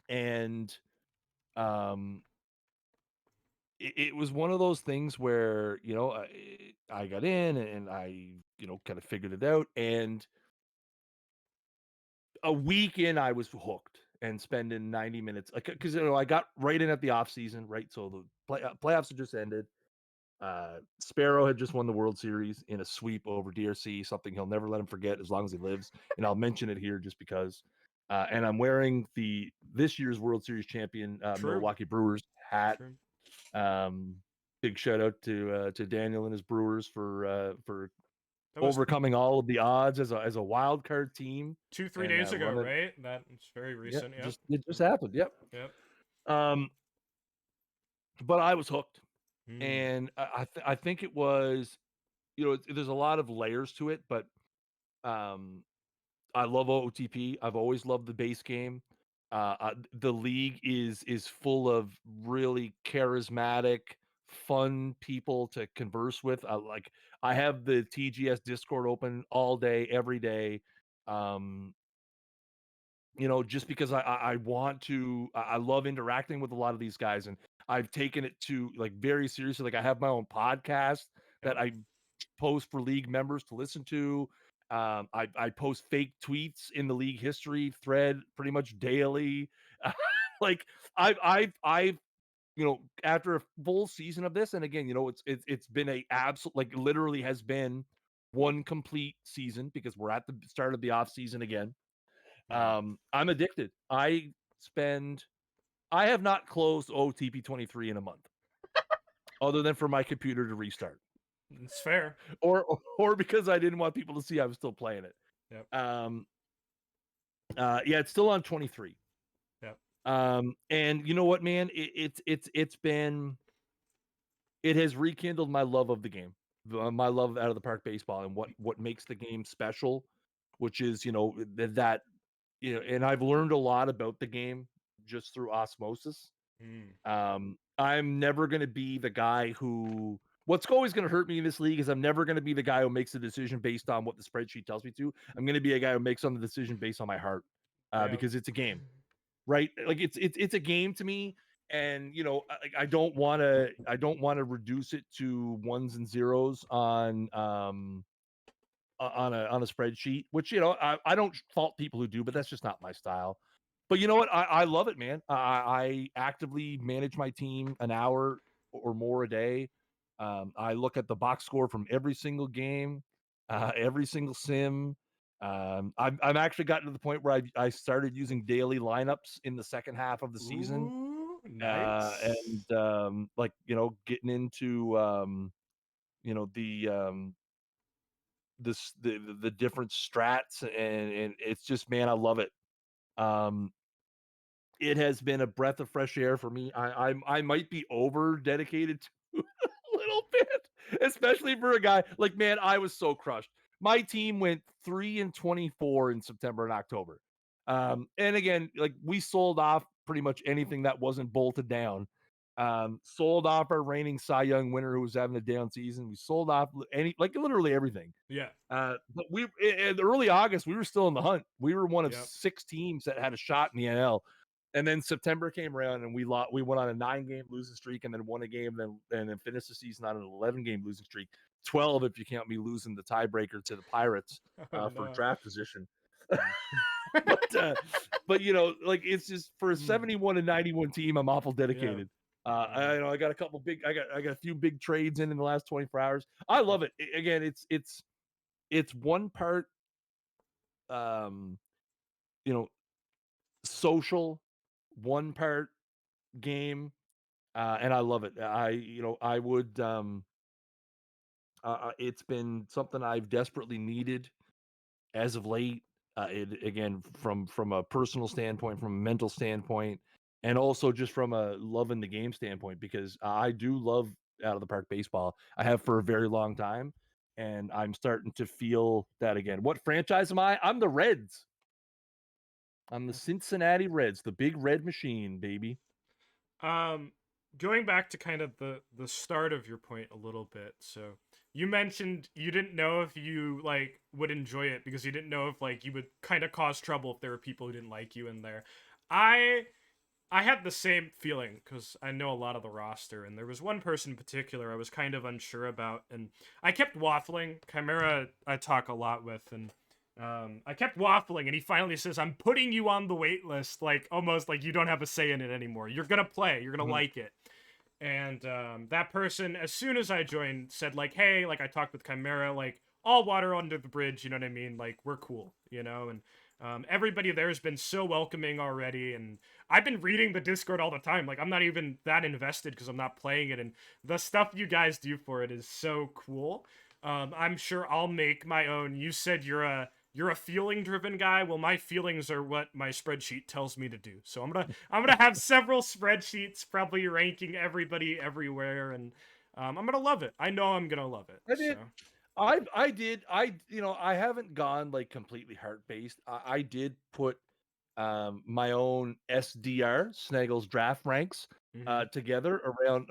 And um it was one of those things where I got in, and I kind of figured it out. And a week in, I was hooked and spending 90 minutes, like, because I got right in at the off season, right? So the playoffs had just ended. Sparrow had just won the World Series in a sweep over DRC, something he'll never let him forget as long as he lives. And I'll mention it here just because. And I'm wearing this year's World Series champion True. Milwaukee Brewers hat. True. Um, Big shout out to Daniel and his Brewers for That was overcoming all of the odds as a wild card team 2-3 and days ago, running. right? That is very Yeah, recent. Yep. just it just happened. Yep. Yep. Um, but I was hooked, Mm. and I think it was, there's a lot of layers to it, but um, I love OOTP. I've always loved the base game. The league is full of really charismatic, fun people to converse with. I have the TGS Discord open all day, every day. Um, just because I want to, I love interacting with a lot of these guys, and I've taken it to like very seriously. Like I have my own podcast that Yep. I post for league members to listen to. I post fake tweets in the league history thread pretty much daily. Like I've after a full season of this, and again, it's been a absolute, like, literally has been one complete season because we're at the start of the off season again. Mm. I'm addicted. I have not closed OTP 23 in a month, other than for my computer to restart, It's fair. or because I didn't want people to see I was still playing it. Yep. Um, yeah, it's still on 23. Yep. And you know what, man? It has rekindled my love of the game, my love of out of the park baseball, and what makes the game special, which is that and I've learned a lot about the game just through osmosis. Mm. I'm never going to be the guy who. What's always going to hurt me in this league is I'm never going to be the guy who makes a decision based on what the spreadsheet tells me to. I'm going to be a guy who makes on the decision based on my heart, Yep. because it's a game, right? Like it's a game to me, and I don't want to reduce it to ones and zeros on a spreadsheet, which I don't fault people who do, but that's just not my style. But you know what? I love it, man. I actively manage my team an hour or more a day. I look at the box score from every single game, every single sim. I'm actually gotten to the point where I started using daily lineups in the second half of the season. Ooh. Nice. and like getting into you know the the different strats, and it's just, man, I love it. Um, it has been a breath of fresh air for me. I might be over dedicated to a little bit, especially for a guy like, man, I was so crushed. My team went 3-24 in September and October. And again, like, we sold off pretty much anything that wasn't bolted down. Sold off our reigning Cy Young winner who was having a down season. We sold off literally everything. Yeah. But in early August, we were still in the hunt. We were one of Yep. 6 teams that had a shot in the NL. And then September came around and we went on a 9-game losing streak and then won a game and then finished the season on an 11-game losing streak. 12 if you count me losing the tiebreaker to the Pirates Oh for no. draft position. Mm. But like, it's just for a Mm. 71 and 91 team, I'm awful Yeah. dedicated. Um, I got a couple big I got a few big trades in the last 24 hours. I love it. Again, it's one part um you know social, one part game, and I love it. I would it's been something I've desperately needed as of late. It again, from a personal standpoint, from a mental standpoint, and also just from a loving the game standpoint, because I do love out of the park baseball. I have for a very long time, and I'm starting to feel that again. What franchise am I? I'm the Reds. I'm the Cincinnati Reds, the big red machine, baby. Um, going back to kind of the start of your point a little bit. So you mentioned you didn't know if you like would enjoy it because you didn't know if like you would kind of cause trouble if there were people who didn't like you in there. I I had the same feeling because I know a lot of the roster, and there was one person in particular I was kind of unsure about, and I kept waffling. Chimera, I talk a lot with, and I kept waffling, and he finally says, "I'm putting you on the wait list, like almost like you don't have a say in it anymore. You're gonna play. You're gonna Mhm. like it." And that person, as soon as I joined, said like, "Hey, like I talked with Chimera, like all water under the bridge. You know what I mean? Like we're cool, you know." And everybody there has been so welcoming already, and I've been reading the Discord all the time. Like I'm not even that invested because I'm not playing it, and the stuff you guys do for it is so cool. I'm sure I'll make my own. You said you're a feeling driven guy. Well, my feelings are what my spreadsheet tells me to do. So I'm gonna have several spreadsheets, probably ranking everybody everywhere, and I'm gonna love it. I know I'm gonna love it. I So did. I did. I haven't gone like completely heart based. I did put my own SDR Snaggles draft ranks hmm together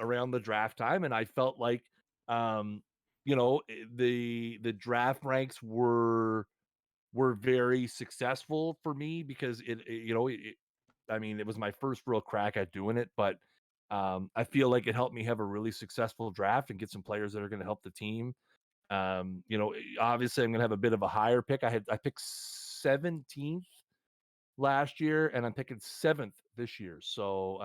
around the draft time, and I felt like um, the draft ranks were very successful for me because I mean, it was my first real crack at doing it, but I feel like it helped me have a really successful draft and get some players that are going to help the team. Obviously, I'm going to have a bit of a higher pick. I picked 17th last year, and I'm picking 7th this year. So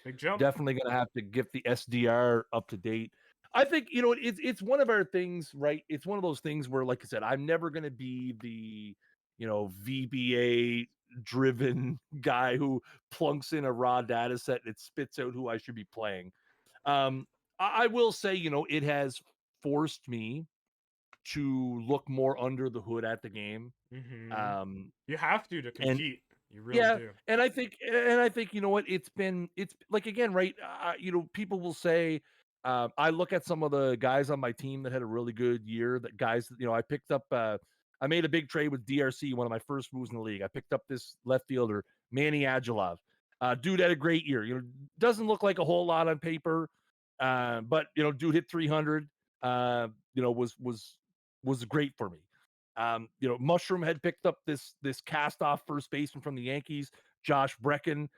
big jump. definitely gonna have to get the SDR up to date. I think it's one of our things, right? It's one of those things where, like I said, I'm never gonna be the VBA driven guy who plunks in a raw data set and it spits out who I should be playing. I will say, it has forced me to look more under the hood at the game. hmm Um, You have to and compete. You really yeah, do. and I think you know what it's like again, right? People will say, I look at some of the guys on my team that had a really good year. That guys, I picked up. I made a big trade with DRC, one of my first moves in the league. I picked up this left fielder, Manny Agilov. Dude had a great year. Doesn't look like a whole lot on paper, but dude hit 300. Was great for me. Mushroom had picked up this cast off first baseman from the Yankees, Josh Brecken.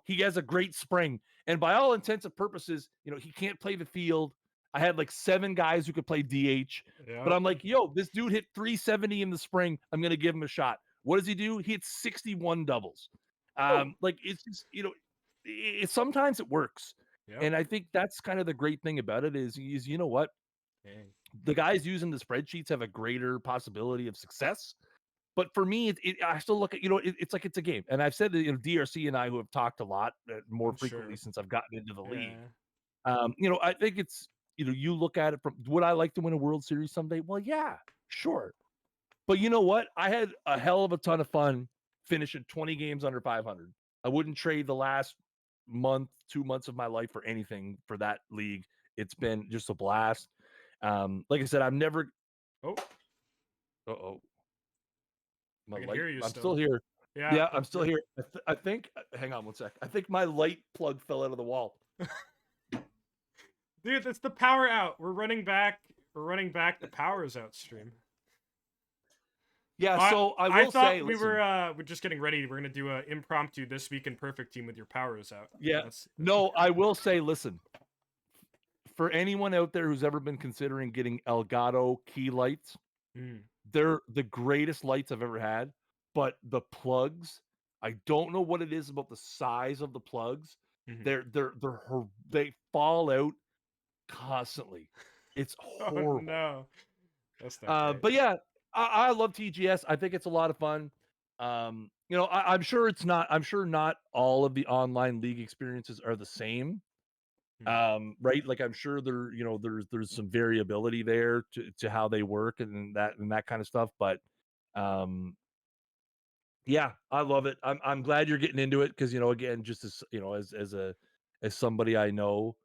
He has a great spring, and by all intents and purposes, he can't play the field. I had like 7 guys who could play DH, but Yep. I'm like, yo, this dude hit 370 in the spring. I'm gonna give him a shot. What does he do? He hits 61 doubles. Woo. Like it's just sometimes it works, Yep. and I think that's kind of the great thing about it is you know what Dang. the guys using the spreadsheets have a greater possibility of success But for me, I still look at, it's like it's a game. And I've said that, DRC and I, who have talked a lot more I'm frequently sure. since I've gotten into the league. Yeah. I think it's, you look at it from, would I like to win a World Series someday? Well, yeah, sure. But you know what? I had a hell of a ton of fun finishing 20 games under 500. I wouldn't trade the last month, 2 months of my life for anything for that league. It's been just a blast. Like I said, I'm never. Oh, Oh, my I can light. hear you I'm still still. here. Yeah, Yeah, I'm that's still good. here. I think. Hang on one sec. I think my light plug fell out of the wall. Dude, it's the power out. We're running back. We're running back. The power's out stream. Yeah. I So I I will say, thought we listen. we're just getting ready. We're gonna do a impromptu this week in perfect team with your powers out. Yeah. That's No, I will say, listen. For anyone out there who's ever been considering getting Elgato key lights, mm, they're the greatest lights I've ever had, but the plugs, I don't know what it is about the size of the plugs. mhm. They fall out constantly. It's Oh horrible. no, that's not great. But yeah, I love TGS. I think it's a lot of fun. I'm sure it's not. I'm sure not all of the online league experiences are the same. Mm. Right, like I'm sure there's some variability there to how they work and that kind of stuff, but um yeah, I love it. I'm glad you're getting into it because, again, just as, as somebody I know,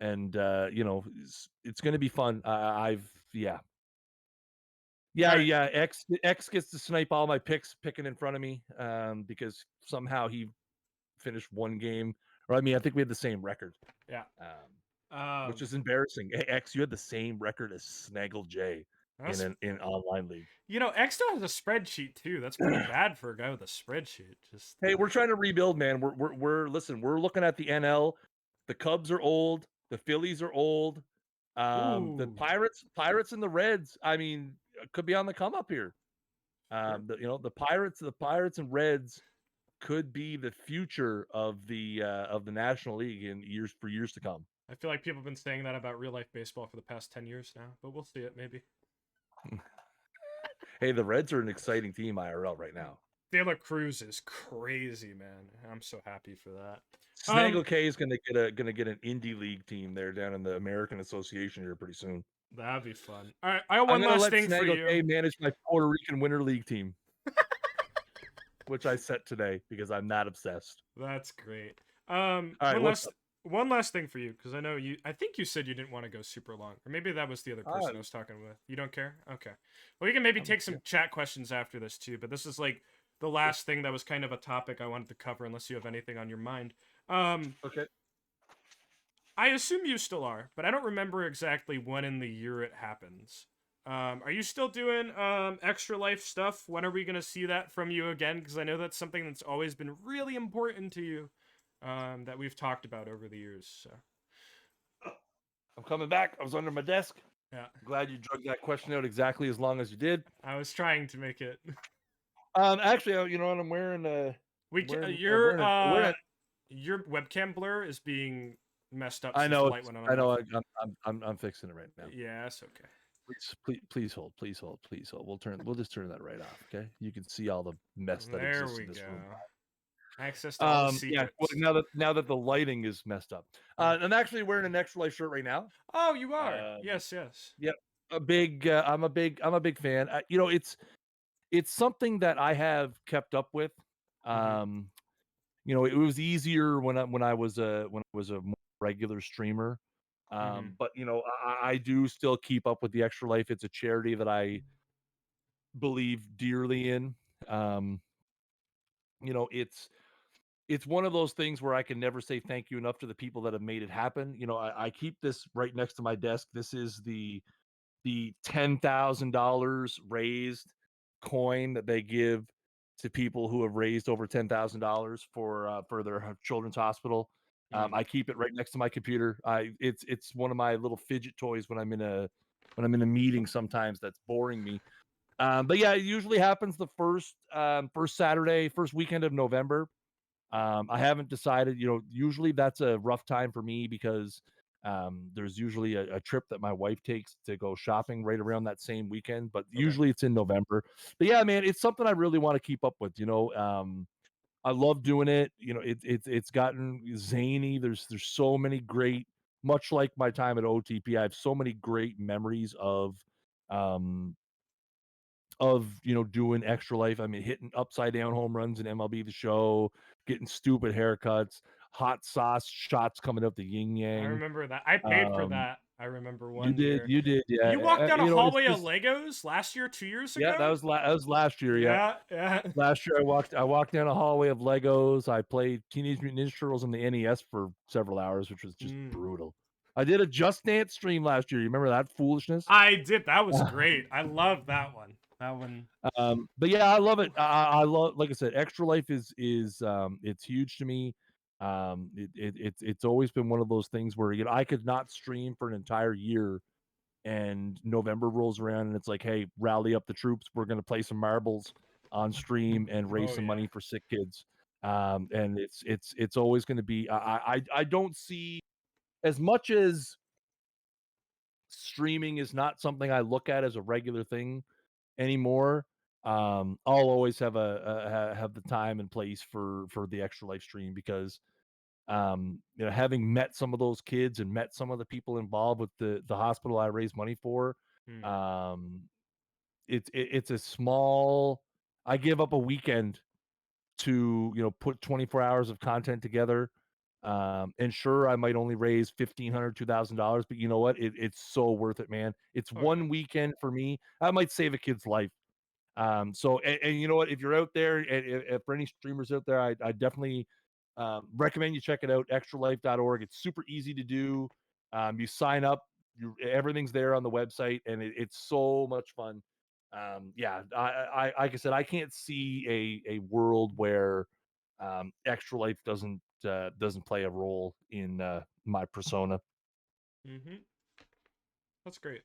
and it's going to be fun. I've All right. yeah, X gets to snipe all my picks picking in front of me, because somehow he finished one game, or I mean, I think we had the same record. Yeah. um Which Um. is embarrassing. Hey, X, you had the same record as Snaggle J in That's an online league. X still has a spreadsheet too. That's pretty bad for a guy with a spreadsheet. Just Hey, we're trying to rebuild, man. We're listen. We're looking at the NL. The Cubs are old. The Phillies are old. The ooh. Pirates and the Reds. I mean, could be on the come up here. Sure. The Pirates and Reds could be the future of the National League in years to come. I feel like people have been saying that about real life baseball for the past 10 years now, but we'll see it maybe. Hey, the Reds are an exciting team IRL right now. Taylor Cruz is crazy, man. I'm so happy for that. Snaggle K is gonna get an indie league team there down in the American Association here pretty soon. That'd be fun. All right, I got I'm one gonna last let thing for Snaggle you. K manage my Puerto Rican Winter League team, which I set today because I'm not obsessed. That's great. All right, what's up? One last thing for you because I know you. I think you said you didn't want to go super long, or maybe that was the other person I was talking with. You don't care? Okay. Well, we can maybe take Yeah. some chat questions after this too. But this is like the last thing that was kind of a topic I wanted to cover, unless you have anything on your mind. Okay. I assume you still are, but I don't remember exactly when in the year it happens. Are you still doing extra life stuff? When are we gonna see that from you again? Because I know that's something that's always been really important to you, that we've talked about over the years. So I'm coming back. I was under my desk. yeah, Glad you drug that question out exactly as long as you did. I was trying to make it. Actually, you know what? I'm wearing We I'm wearing I'm your wearing a, I'm wearing a your webcam blur is being messed up I since the know light it's went on I my know phone. I'm fixing it right now. Yeah, it's okay. Please hold, please hold, please hold. We'll just turn that right off, okay? You can see all the mess that There exists we in this go. room. Access to all the Yeah, well, secrets. now that the lighting is messed up. Yeah. I'm actually wearing an Extra Life shirt right now. Oh, you are. Um, Yes, yes. yep, I'm a big fan. It's something that I have kept up with. Mm-hmm. Um, it was easier when I was a more regular streamer. Mm-hmm. But I do still keep up with the Extra Life. It's a charity that I believe dearly in. Um, it's one of those things where I can never say thank you enough to the people that have made it happen. I keep this right next to my desk. This is the $10,000 raised coin that they give to people who have raised over $10,000 for their children's hospital. Mm. I keep it right next to my computer. It's one of my little fidget toys when I'm in a meeting sometimes that's boring me. But yeah, it usually happens the first Saturday, first weekend of November. I haven't decided. Usually that's a rough time for me because There's usually a trip that my wife takes to go shopping right around that same weekend, but Okay. usually it's in November. But yeah, man, it's something I really want to keep up with. I love doing it. It's gotten zany. There's so many great, much like my time at OTP. I have so many great memories um doing Extra Life. I mean, hitting upside down home runs in MLB The Show, getting stupid haircuts, hot sauce shots coming up the yin I yang. remember that. I paid for Um, that. I remember one year. you did, yeah. You walked down a It's hallway of just Legos last year, 2 years yeah. That ago? was that was last year. Yeah, Yeah, yeah. last year I walked down a hallway of Legos. I played Teenage Mutant Ninja Turtles on the NES for several hours, which was just Mm. brutal. I did a Just Dance stream last year. You remember that foolishness? I did. That was great. I love that one. That one. But yeah, I love it. I love, like I said, Extra Life is it's huge to me. It's always been one of those things where I could not stream for an entire year, and November rolls around and it's like, hey, rally up the troops. We're gonna play some marbles on stream and raise Oh some yeah. money for sick kids. And it's always going to be. I don't see, as much as streaming is not something I look at as a regular thing anymore. I'll always have the time and place for the Extra Life stream, because having met some of those kids and met some of the people involved with the hospital I raise money for, Mm. um, it's a small. I give up a weekend to put 24 hours of content together. And sure, I might only raise $1,500, $2,000, but you know what? It's so worth it, man. It's Oh yeah. one weekend for me. I might save a kid's life. And you know what? If you're out there, and if for any streamers out there, I definitely recommend you check it out. Extralife.org. It's super easy to do. You sign up. Everything's there on the website, and it's so much fun. Yeah, like I said, I can't see a world where Extra Life doesn't play a role in my persona. Mhm. That's great.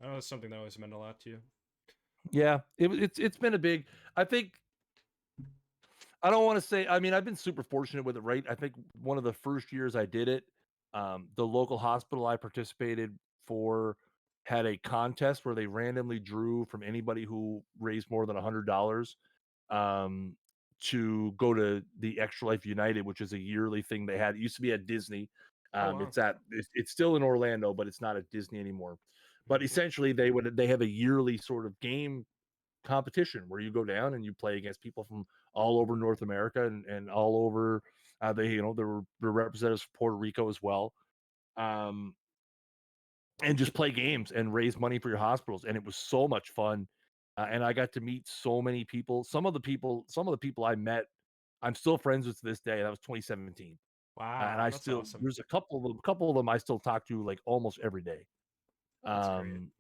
That was something that always meant a lot to you. Yeah, it's been a big. I think I don't want to say. I mean, I've been super fortunate with it, right? I think one of the first years I did it, the local hospital I participated for had a contest where they randomly drew from anybody who raised more than $100, um, to go to the Extra Life United, which is a yearly thing they had. It used to be at Disney. Oh wow. It's still in Orlando, but it's not at Disney anymore. But Mhm. essentially, they have a yearly sort of game competition where you go down and you play against people from all over North America, and all over. There were representatives from Puerto Rico as well, um, and just play games and raise money for your hospitals, and it was so much fun. And I got to meet so many people. Some of the people I met, I'm still friends with to this day. That was 2017, and Wow, I that's still awesome. there's a couple of them I still talk to like almost every day. That's great. Um,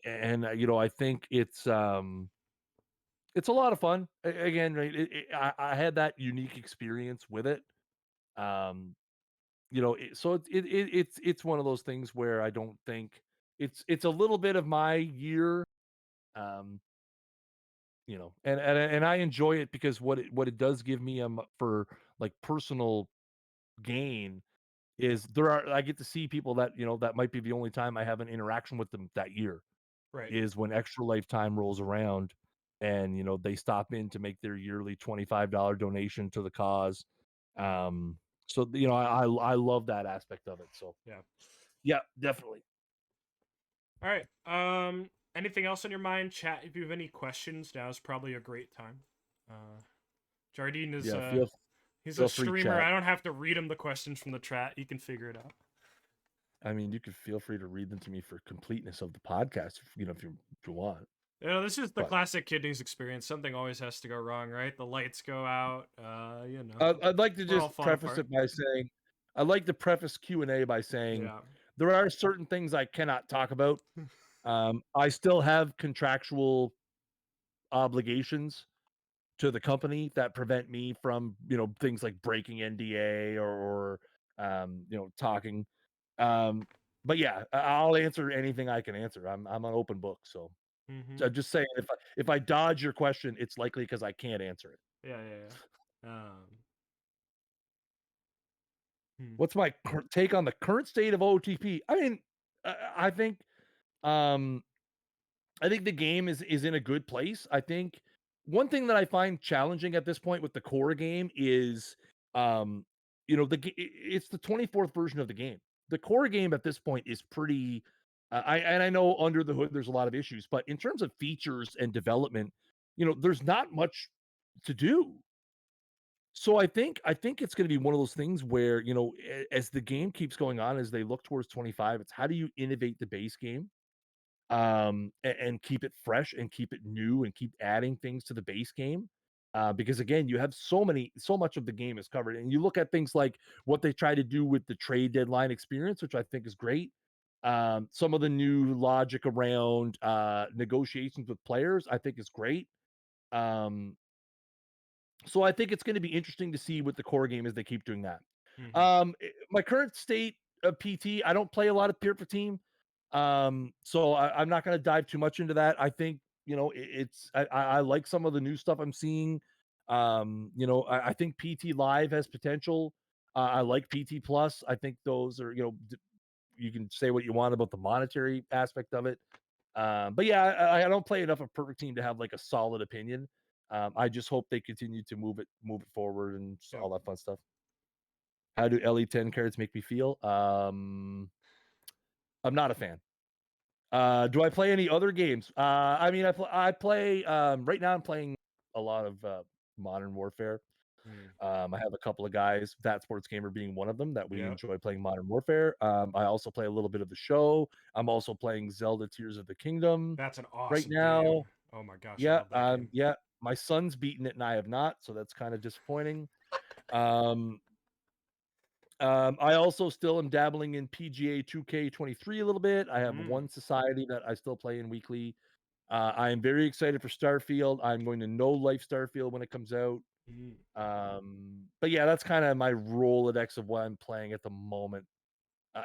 and I think it's a lot of fun. Again, right? I had that unique experience with it. Um, so it's one of those things where I don't think it's a little bit of my year. Um, and I enjoy it because what it does give me for like personal gain is I get to see people that that might be the only time I have an interaction with them that year, Right. is when Extra Lifetime rolls around, and they stop in to make their yearly $25 donation to the cause. Mm. um so I love that aspect of it. So Yeah. yeah, definitely. All right. Anything else on your mind? Chat if you have any questions. Now is probably a great time. Uh, Jardine is Yeah, feel he's a feel free, streamer. chat. I don't have to read him the questions from the chat. He can figure it out. I mean, you could feel free to read them to me for completeness of the podcast, if you want. This is the But classic kidneys experience. Something always has to go wrong, right? The lights go out. I'd like to We're all just falling preface apart. it by saying, I'd like to preface Q&A by saying Yeah. there are certain things I cannot talk about. I still have contractual obligations to the company that prevent me from, things like breaking NDA, or talking. Um, but yeah, I'll answer anything I can answer. I'm an open book. So, Mm-hmm. just saying, if I dodge your question, it's likely because I can't answer it. Yeah, yeah, yeah. Hmm. What's my take on the current state of OTP? I mean, I think um I think the game is in a good place. I think one thing that I find challenging at this point with the core game is, um, it's the 24th version of the game. The core game at this point is pretty. I know under the hood there's a lot of issues, but in terms of features and development, there's not much to do. So I think it's going to be one of those things where as the game keeps going on, as they look towards 25, it's how do you innovate the base game and keep it fresh and keep it new and keep adding things to the base game. Because again, you have so much of the game is covered. And you look at things like what they try to do with the trade deadline experience, which I think is great. Some of the new logic around negotiations with players, I think is great. Um, so I think it's going to be interesting to see what the core game is. They keep doing that. Hmm. My current state of PT, I don't play a lot of peer for team. So I'm not going to dive too much into that. I think I like some of the new stuff I'm seeing. I think PT Live has potential. I like PT Plus. I think those are you can say what you want about the monetary aspect of it. But yeah, I don't play enough of Perfect Team to have like a solid opinion. I just hope they continue to move it forward and Yep. all that fun stuff. How do LE10 cards make me feel? I'm not a fan. Do I play any other games? I mean, I play. Right now, I'm playing a lot of Modern Warfare. Mm. I have a couple of guys, That Sports Gamer being one of them, that we Yep. enjoy playing Modern Warfare. I also play a little bit of the show. I'm also playing Zelda Tears of the Kingdom That's an right awesome game. now. Oh my gosh, I Yeah, love that game. yeah. My son's beaten it and I have not, so that's kind of disappointing. Um, I also still am dabbling in PGA 2K23 a little bit. I have Mm. one society that I still play in weekly. I am very excited for Starfield. I'm going to know Life Starfield when it comes out. Mm. But yeah, that's kind of my Rolodex of what I'm playing at the moment.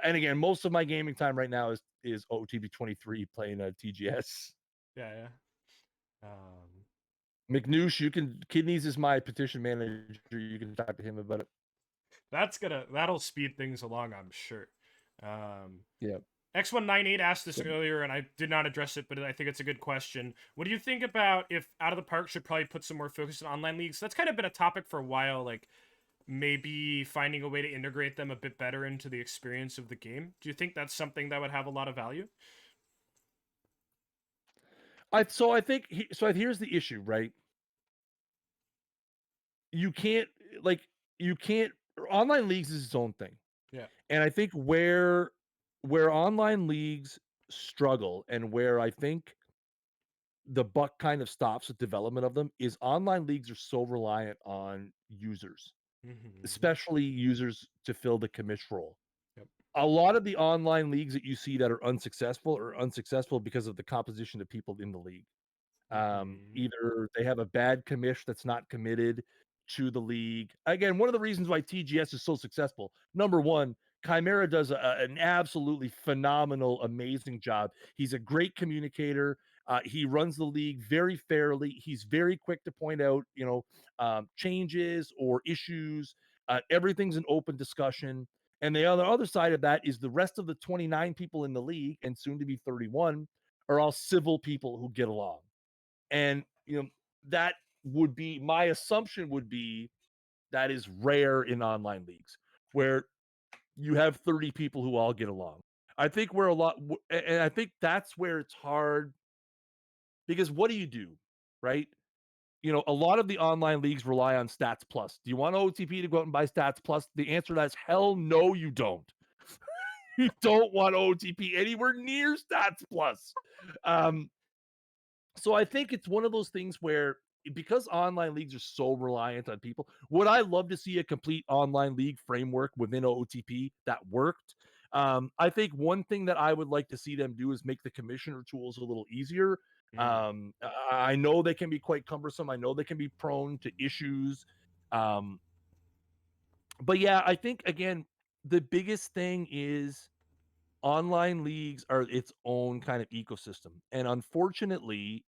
And again, most of my gaming time right now is OTB23 playing TGS. Yeah, yeah. Um, McNoosh, you can Kidneys is my petition manager. You can talk to him about it. that'll speed things along, I'm sure. Um, Yeah. X198 asked this So earlier, and I did not address it, but I think it's a good question. What do you think about if Out of the Park should probably put some more focus on online leagues? That's kind of been a topic for a while, like maybe finding a way to integrate them a bit better into the experience of the game. Do you think that's something that would have a lot of value? I think here's the issue, right? You can't like you can't online leagues is its own thing. Yeah. And I think where online leagues struggle and where I think the buck kind of stops with development of them is online leagues are so reliant on users, Mm-hmm. especially users to fill the commish role. Yep. A lot of the online leagues that you see that are unsuccessful because of the composition of people in the league. Mm-hmm. Either they have a bad commish that's not committed to the league. Again, one of the reasons why TGS is so successful, number one, Chimera does an absolutely phenomenal, amazing job. He's a great communicator. He runs the league very fairly. He's very quick to point out, changes or issues. Everything's an open discussion. And the other side of that is the rest of the 29 people in the league, and soon to be 31, are all civil people who get along. And that would be my assumption would be that is rare in online leagues where you have 30 people who all get along. I think we're a lot and I think that's where it's hard because what do? Right? A lot of the online leagues rely on Stats Plus. Do you want OTP to go out and buy Stats Plus? The answer to that is hell no, you don't. You don't want OTP anywhere near Stats Plus. Um, So I think it's one of those things where because online leagues are so reliant on people, would I love to see a complete online league framework within OOTP that worked? I think one thing that I would like to see them do is make the commissioner tools a little easier. Mm. I know they can be quite cumbersome. I know they can be prone to issues. Um, but yeah, I think again, the biggest thing is online leagues are its own kind of ecosystem. And unfortunately,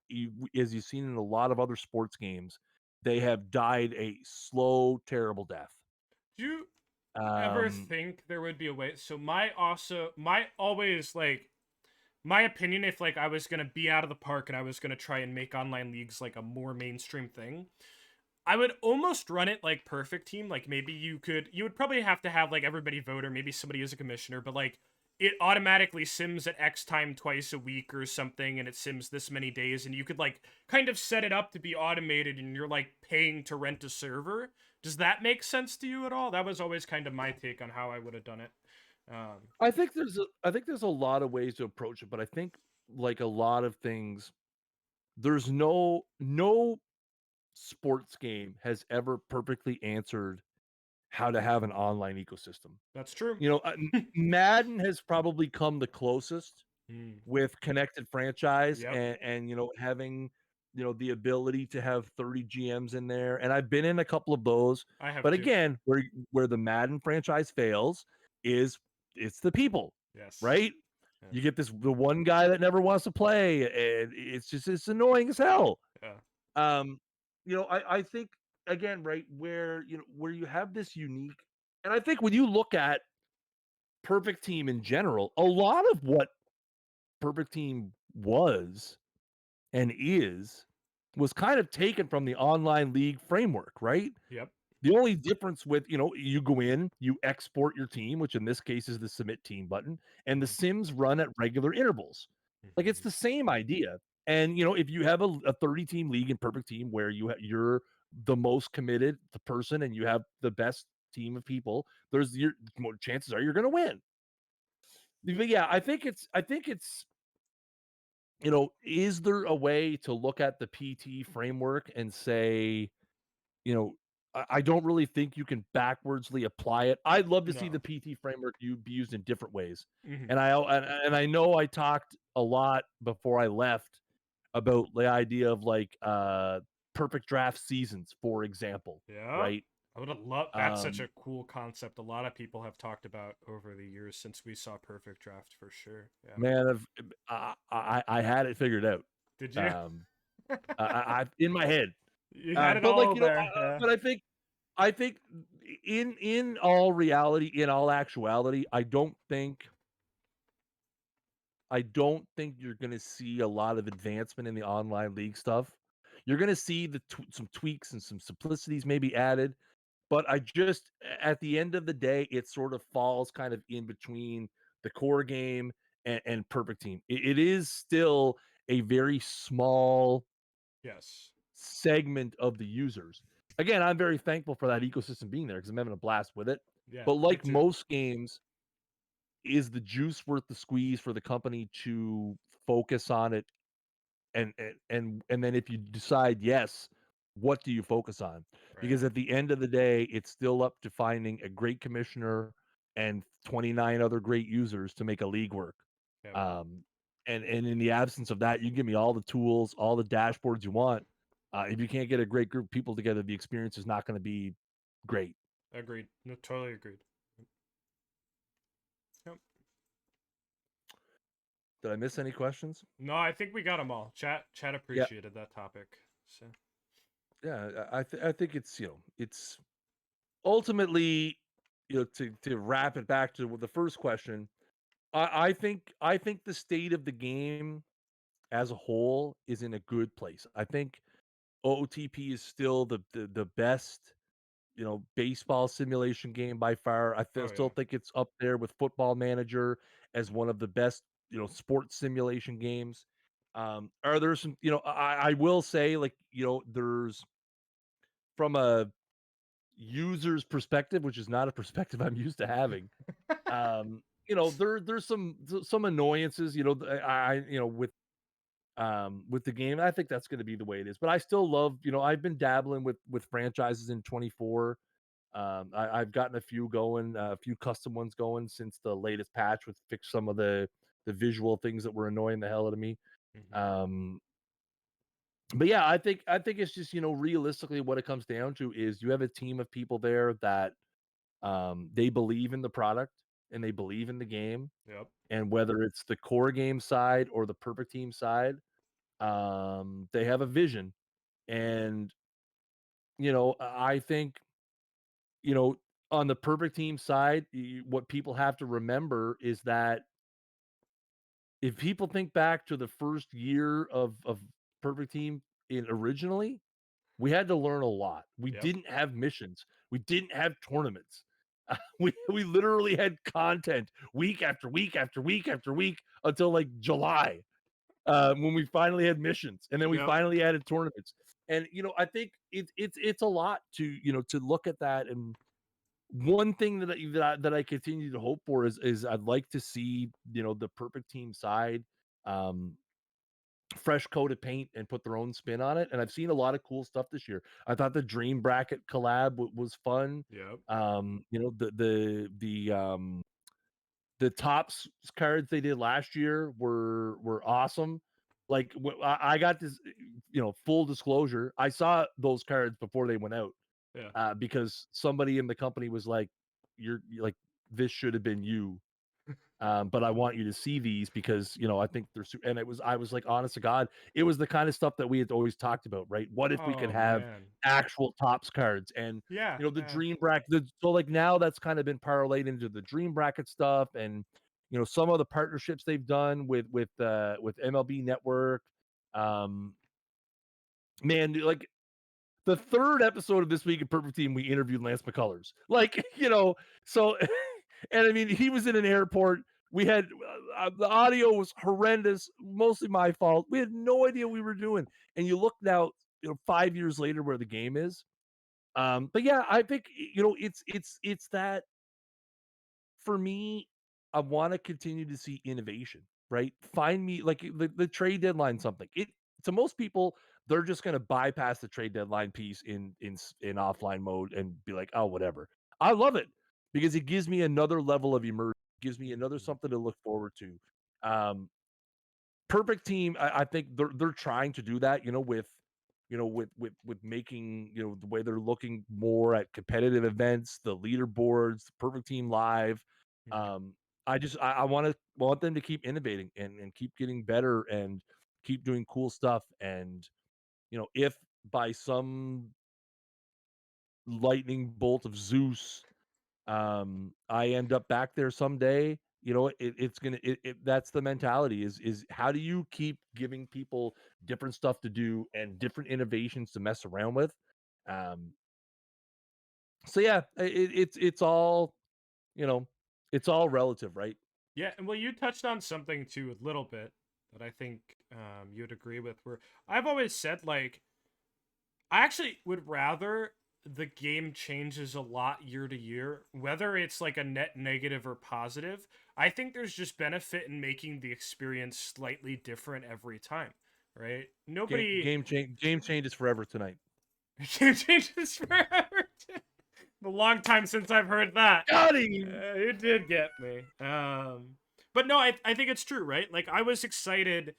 as you've seen in a lot of other sports games, they have died a slow, terrible death. Do you? ever Um, think there would be a way? So my always like my opinion, if like I was gonna be out of the park and I was gonna try and make online leagues like a more mainstream thing, I would almost run it like perfect team. Like maybe you would probably have to have like everybody vote or maybe somebody is a commissioner, but like it automatically sims at X time twice a week or something, and it sims this many days, and you could like kind of set it up to be automated, and you're like paying to rent a server. Does that make sense to you at all? That was always kind of my take on how I would have done it. Um, I think there's a lot of ways to approach it, but I think like a lot of things, there's no sports game has ever perfectly answered how to have an online ecosystem. that's true. You know, Madden has probably come the closest Hmm. with connected franchise Yep, and having, the ability to have 30 GMs in there, and I've been in a couple of those, I have but to. again, where the Madden franchise fails is it's the people, Yes. right? Yeah. You get the one guy that never wants to play, and it's annoying as hell. Yeah. Um, I think again, right, where you have this unique and I think when you look at Perfect Team in general, a lot of what Perfect Team and was kind of taken from the online league framework, right? Yep. The only difference with, you go in, you export your team, which in this case is the submit team button, and the Mm-hmm. sims run at regular intervals. Like it's Mm-hmm. the same idea. And if you have a 30 team league in Perfect Team where you're the most committed the person and you have the best team of people, there's your more chances are you're going to win. But yeah, I think it's is there a way to look at the PT framework and say, you know, I don't really think you can backwardsly apply it. I'd love to see the No. PT framework be used in different ways. Mm-hmm. And I know I talked a lot before I left about the idea of like perfect draft seasons, for example, Yep. right? I would have loved. That's such Um, a cool concept. A lot of people have talked about over the years since we saw Perfect Draft for sure. Yeah. man, I had it figured out. Did you? Um, I in my head. You had it But like all there. Yeah. but I think in all reality, in all actuality, I don't think you're gonna see a lot of advancement in the online league stuff. You're gonna see some tweaks and some simplicities maybe added, but at the end of the day, it sort of falls kind of in between the core game and Perfect Team. It is still a very small Yes. segment of the users. Again, I'm very thankful for that ecosystem being there because I'm having a blast with it. Yeah. But Me like too. most games, is the juice worth the squeeze for the company to focus on it? And then if you decide yes, what do you focus on? Right. Because at the end of the day, it's still up to finding a great commissioner and 29 other great users to make a league work. Yep. Um, and in the absence of that, you give me all the tools, all the dashboards you want. If you can't get a great group of people together, the experience is not going to be great. Agreed. No, totally agreed. Yep. Did I miss any questions? No, I think we got them all. Chat Yeah, appreciated that topic. So. yeah. I think it's it's ultimately to wrap it back to the first question. I think the state of the game as a whole is in a good place. I think OOTP is still the best baseball simulation game by far. Oh Still yeah. think it's up there with Football Manager as one of the best, sports simulation games. Are there some, I will say, like, there's from a user's perspective, which is not a perspective I'm used to having. There's some annoyances, with the game. I think that's going to be the way it is. But I still love, I've been dabbling with franchises in 24. I've gotten a few going, a few custom ones going since the latest patch with fix some of the visual things that were annoying the hell out of me. Mm-hmm. Um, but yeah, I think it's just realistically what it comes down to is you have a team of people there that they believe in the product and they believe in the game, Yep. and whether it's the core game side or the perfect team side, they have a vision. And I think you know on the perfect team side, what people have to remember is that if people think back to the first year of perfect team in originally, we had to learn a lot. We Yep. didn't have missions. We didn't have tournaments. We literally had content week after week after week after week until like July, when we finally had missions, and then we Yep. finally added tournaments. And I think it's a lot to to look at that. And one thing that I continue to hope for is I'd like to see the perfect team side. Um, fresh coat of paint and put their own spin on it. And I've seen a lot of cool stuff this year. I thought the Dream Bracket collab was fun. Yep. The tops cards they did last year were awesome. Like I got this, full disclosure. I saw those cards before they went out, Yeah. because somebody in the company was like, you're like, this should have been you, but I want you to see these because I think they're and I was like, honest to God, it was the kind of stuff that we had always talked about, right? What if we could Oh have man. actual tops cards and Yeah. the Yeah. dream bracket? So like now that's kind of been parlayed into the dream bracket stuff, and some of the partnerships they've done with MLB Network. Um, man, like the third episode of This Week in Perfect Team, we interviewed Lance McCullers. Like, so, and I mean, he was in an airport. We had the audio was horrendous, mostly my fault. We had no idea what we were doing. And you look now, 5 years later, where the game is. But yeah, I think it's that for me. I want to continue to see innovation, right? Find me like the trade deadline something. It to most people, they're just going to bypass the trade deadline piece in offline mode and be like, oh, whatever. I love it because it gives me another level of immersion, gives me another Mhm. something to look forward to. Um, perfect team. I think they're trying to do that. With making the way they're looking more at competitive events, the leaderboards, perfect team live. Mhm. Um, I want them to keep innovating and keep getting better and keep doing cool stuff. And if by some lightning bolt of Zeus, I end up back there someday, it's gonna that's the mentality is how do you keep giving people different stuff to do and different innovations to mess around with. um so yeah, it's all, you know it's all relative, right? Yeah, and well, you touched on something too a little bit that I think you'd agree with. Where I've always said, like, I actually would rather the game changes a lot year to year, whether it's like a net negative or positive. I think there's just benefit in making the experience slightly different every time, right? Nobody Game changes forever tonight. game changes forever. A long time since I've heard that. Got him! It did get me. But no, I think it's true, right? Like I was excited.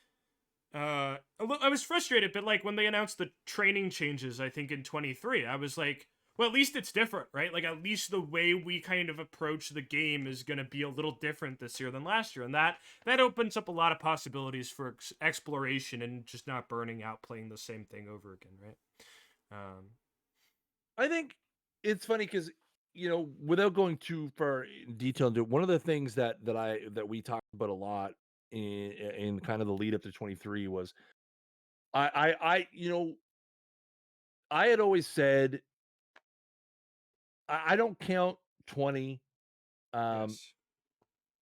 I was frustrated, but like when they announced the training changes, I think in 23, I was like, well, at least it's different, right? Like at least the way we kind of approach the game is going to be a little different this year than last year, and that opens up a lot of possibilities for exploration and just not burning out playing the same thing over again, right? Um, I think it's funny because without going too far in detail into it, one of the things that we talked about a lot in kind of the lead up to 23 was I had always said I don't count 20, um,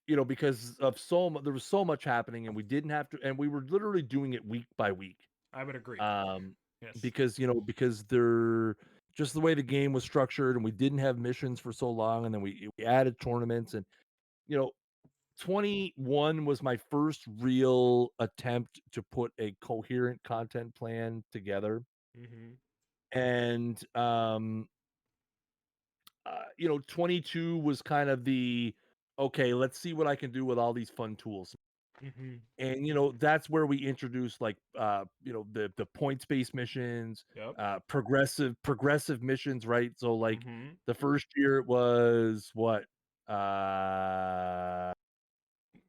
yes, because of there was so much happening, and we didn't have to, and we were literally doing it week by week, I would agree. um, Yes. because they're just the way the game was structured, and we didn't have missions for so long, and then we added tournaments, and you know 21 was my first real attempt to put a coherent content plan together. Mm-hmm. And 22 was kind of the okay, let's see what I can do with all these fun tools. Mm-hmm. And that's where we introduced like the points based missions, Yep. progressive missions, right? So like Mm-hmm. the first year it was what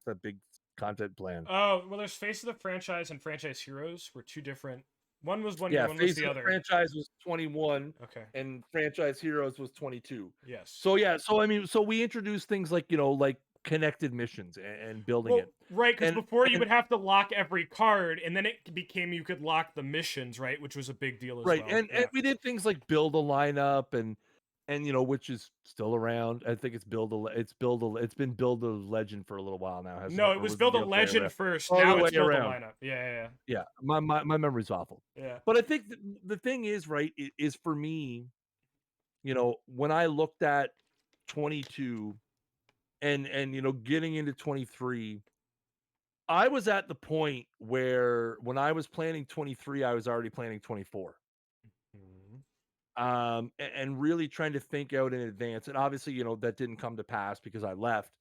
that big content plan. Oh, well, there's Face of the Franchise and Franchise Heroes were two different. One was 1 year. Yeah, One was Phase the of the other. Franchise was 21 Okay. and Franchise Heroes was 22. Yes. So yeah, so I mean, so we introduced things like, like connected missions and building Well, it. right, because And before you and would have to lock every card, and then it became you could lock the missions, right, which was a big deal as right, well. and Yeah. we did things like build a lineup and which is still around. I think it's been build a legend for a little while now, hasn't No, it? it Or was was it build a the other way legend around? first. Other Now way it's build a around. lineup. Yeah, Yeah, my memory's awful. yeah, But I think the thing is, right, is for me, when I looked at 22 and getting into 23, I was at the point where when I was planning 23, I was already planning 24. yeah. Mhm. And really trying to think out in advance. And obviously, that didn't come to pass because I left.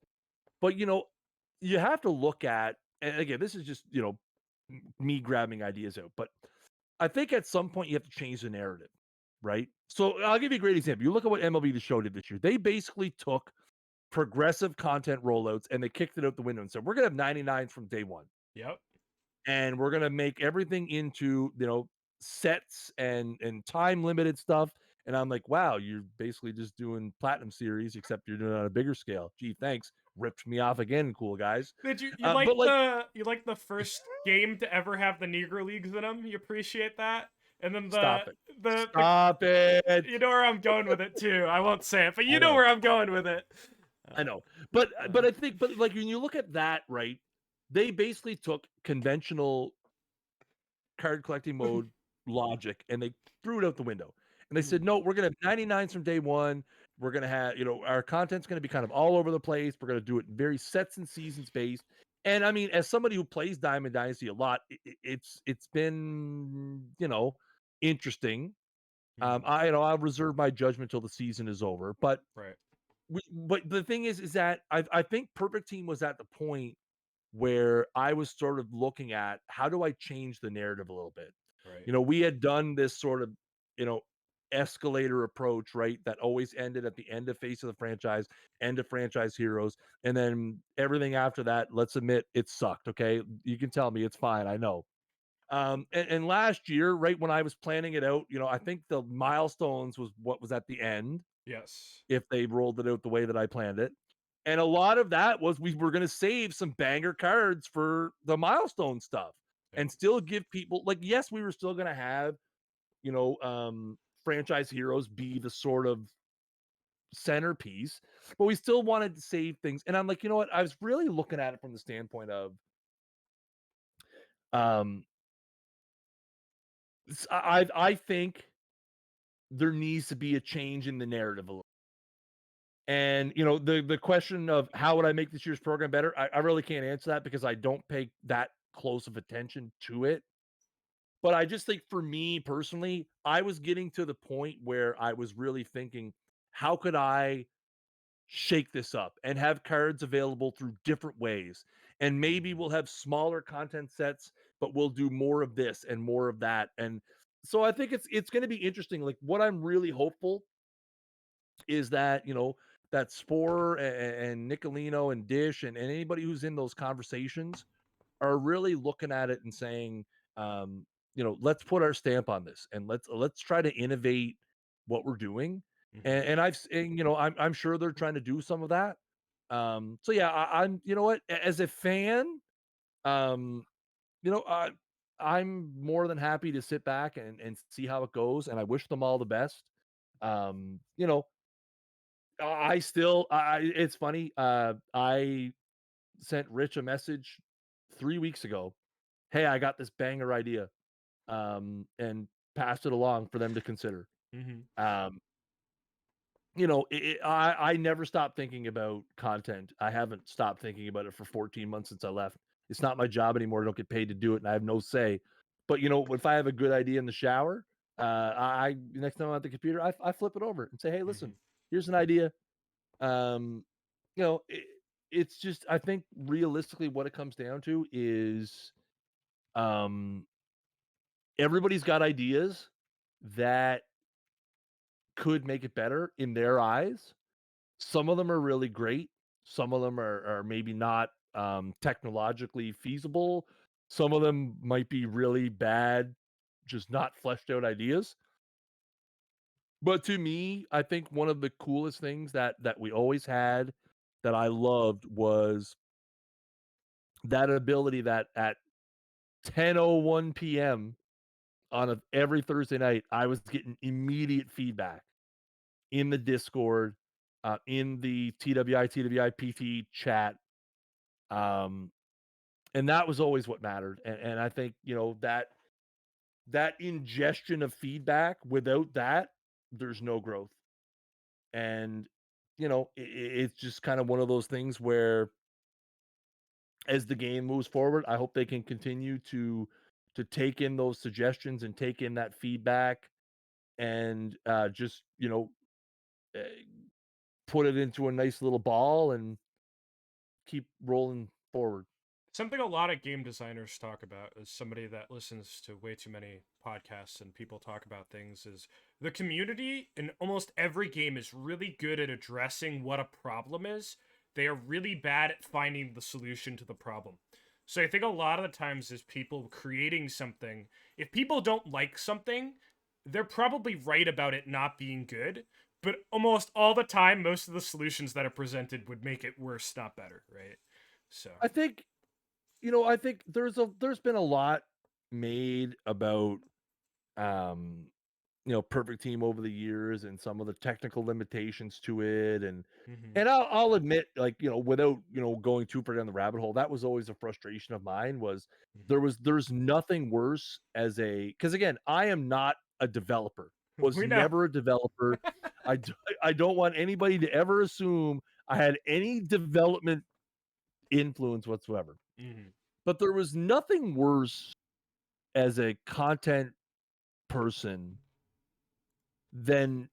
But you have to look at, and again, this is just me grabbing ideas out. But I think at some point you have to change the narrative, right? So I'll give you a great example. You look at what MLB The Show did this year. They basically took progressive content rollouts and they kicked it out the window and said, we're gonna have 99s from day one. Yep. And we're gonna make everything into, sets and time limited stuff. And I'm like, wow, you're basically just doing platinum series, except you're doing it on a bigger scale. Gee, thanks. Ripped me off again, cool guys. Did you But like, you like the first game to ever have the Negro Leagues in them? You appreciate that? And then stop it. the Stop it. you know where I'm going with it too. I won't say it, but you I know know. where I'm going with it. I Uh, know. But uh, but I think but like when you look at that, right? They basically took conventional card collecting mode logic and they threw it out the window. And they mhm, said, "No, we're going to have 99s from day one. We're going to have, our content's going to be kind of all over the place. We're going to do it very sets and seasons based." And I mean, as somebody who plays Diamond Dynasty a lot, it's been, interesting. mhm, I'll reserve my judgment till the season is over, but right, but the thing is that I think Perfect Team was at the point where I was sort of looking at how do I change the narrative a little bit. right. We had done this sort of, you know, escalator approach, right? That always ended at the end of Face of the Franchise, end of Franchise Heroes, and then everything after that, let's admit it sucked. Okay. You can tell me it's fine. I know. And last year, right when I was planning it out, I think the milestones was what was at the end Yes. if they rolled it out the way that I planned it. And a lot of that was we were going to save some banger cards for the milestone stuff Yep. and still give people like, yes, we were still going to have, you know, franchise heroes be the sort of centerpiece, but we still wanted to save things. And I'm like, you know what? I was really looking at it from the standpoint of, um, I think there needs to be a change in the narrative a little. And the question of how would I make this year's program better? I really can't answer that because I don't pay that close of attention to it. But I just think for me personally, I was getting to the point where I was really thinking, how could I shake this up and have cards available through different ways? And maybe Mhm, we'll have smaller content sets, but we'll do more of this and more of that. And so I think it's going to be interesting. Like what I'm really hopeful is that that Spore and Nicolino and Dish and anybody who's in those conversations are really looking at it and saying, let's put our stamp on this and let's try to innovate what we're doing. mhm. And I'm sure they're trying to do some of that. So yeah, I'm you know what as a fan, um, you know, uh, I'm more than happy to sit back and see how it goes, and I wish them all the best. Um, you know, I still it's funny, I sent Rich a message 3 weeks ago, "Hey, I got this banger idea," and passed it along for them to consider. Mhm. Um, I never stopped thinking about content. I haven't stopped thinking about it for 14 months since I left. It's not my job anymore. I don't get paid to do it, and I have no say. But, if I have a good idea in the shower, I next time I'm at the computer, I flip it over and say, "Hey, listen, Mhm. here's an idea." Um, it's just I think realistically what it comes down to is um everybody's got ideas that could make it better in their eyes. Some of them are really great. Some of them are maybe not technologically feasible. Some of them might be really bad just not fleshed out ideas. But to me, I think one of the coolest things that we always had that I loved was that ability that at 10:01 PM on every Thursday night, I was getting immediate feedback in the Discord, in the TWI PT chat, um, and that was always what mattered. And I think that ingestion of feedback, without that, there's no growth. And it's just kind of one of those things where, as the game moves forward, I hope they can continue to take in those suggestions and take in that feedback and just uh, put it into a nice little ball and keep rolling forward. Something a lot of game designers talk about, as somebody that listens to way too many podcasts and people talk about things, is the community in almost every game is really good at addressing what a problem is. They are really bad at finding the solution to the problem. So I think a lot of the times is people creating something. If people don't like something, they're probably right about it not being good. But almost all the time, most of the solutions that are presented would make it worse, not better, right? So. I think I think there's been a lot made about um perfect team over the years and some of the technical limitations to it. and Mm-hmm. and I'll admit, like, without going too far down the rabbit hole, that was always a frustration of mine. Was there's nothing worse as a because again, I am not a developer, was We know. never a developer. I don't want anybody to ever assume I had any development influence whatsoever. Mm-hmm. But there was nothing worse as a content person than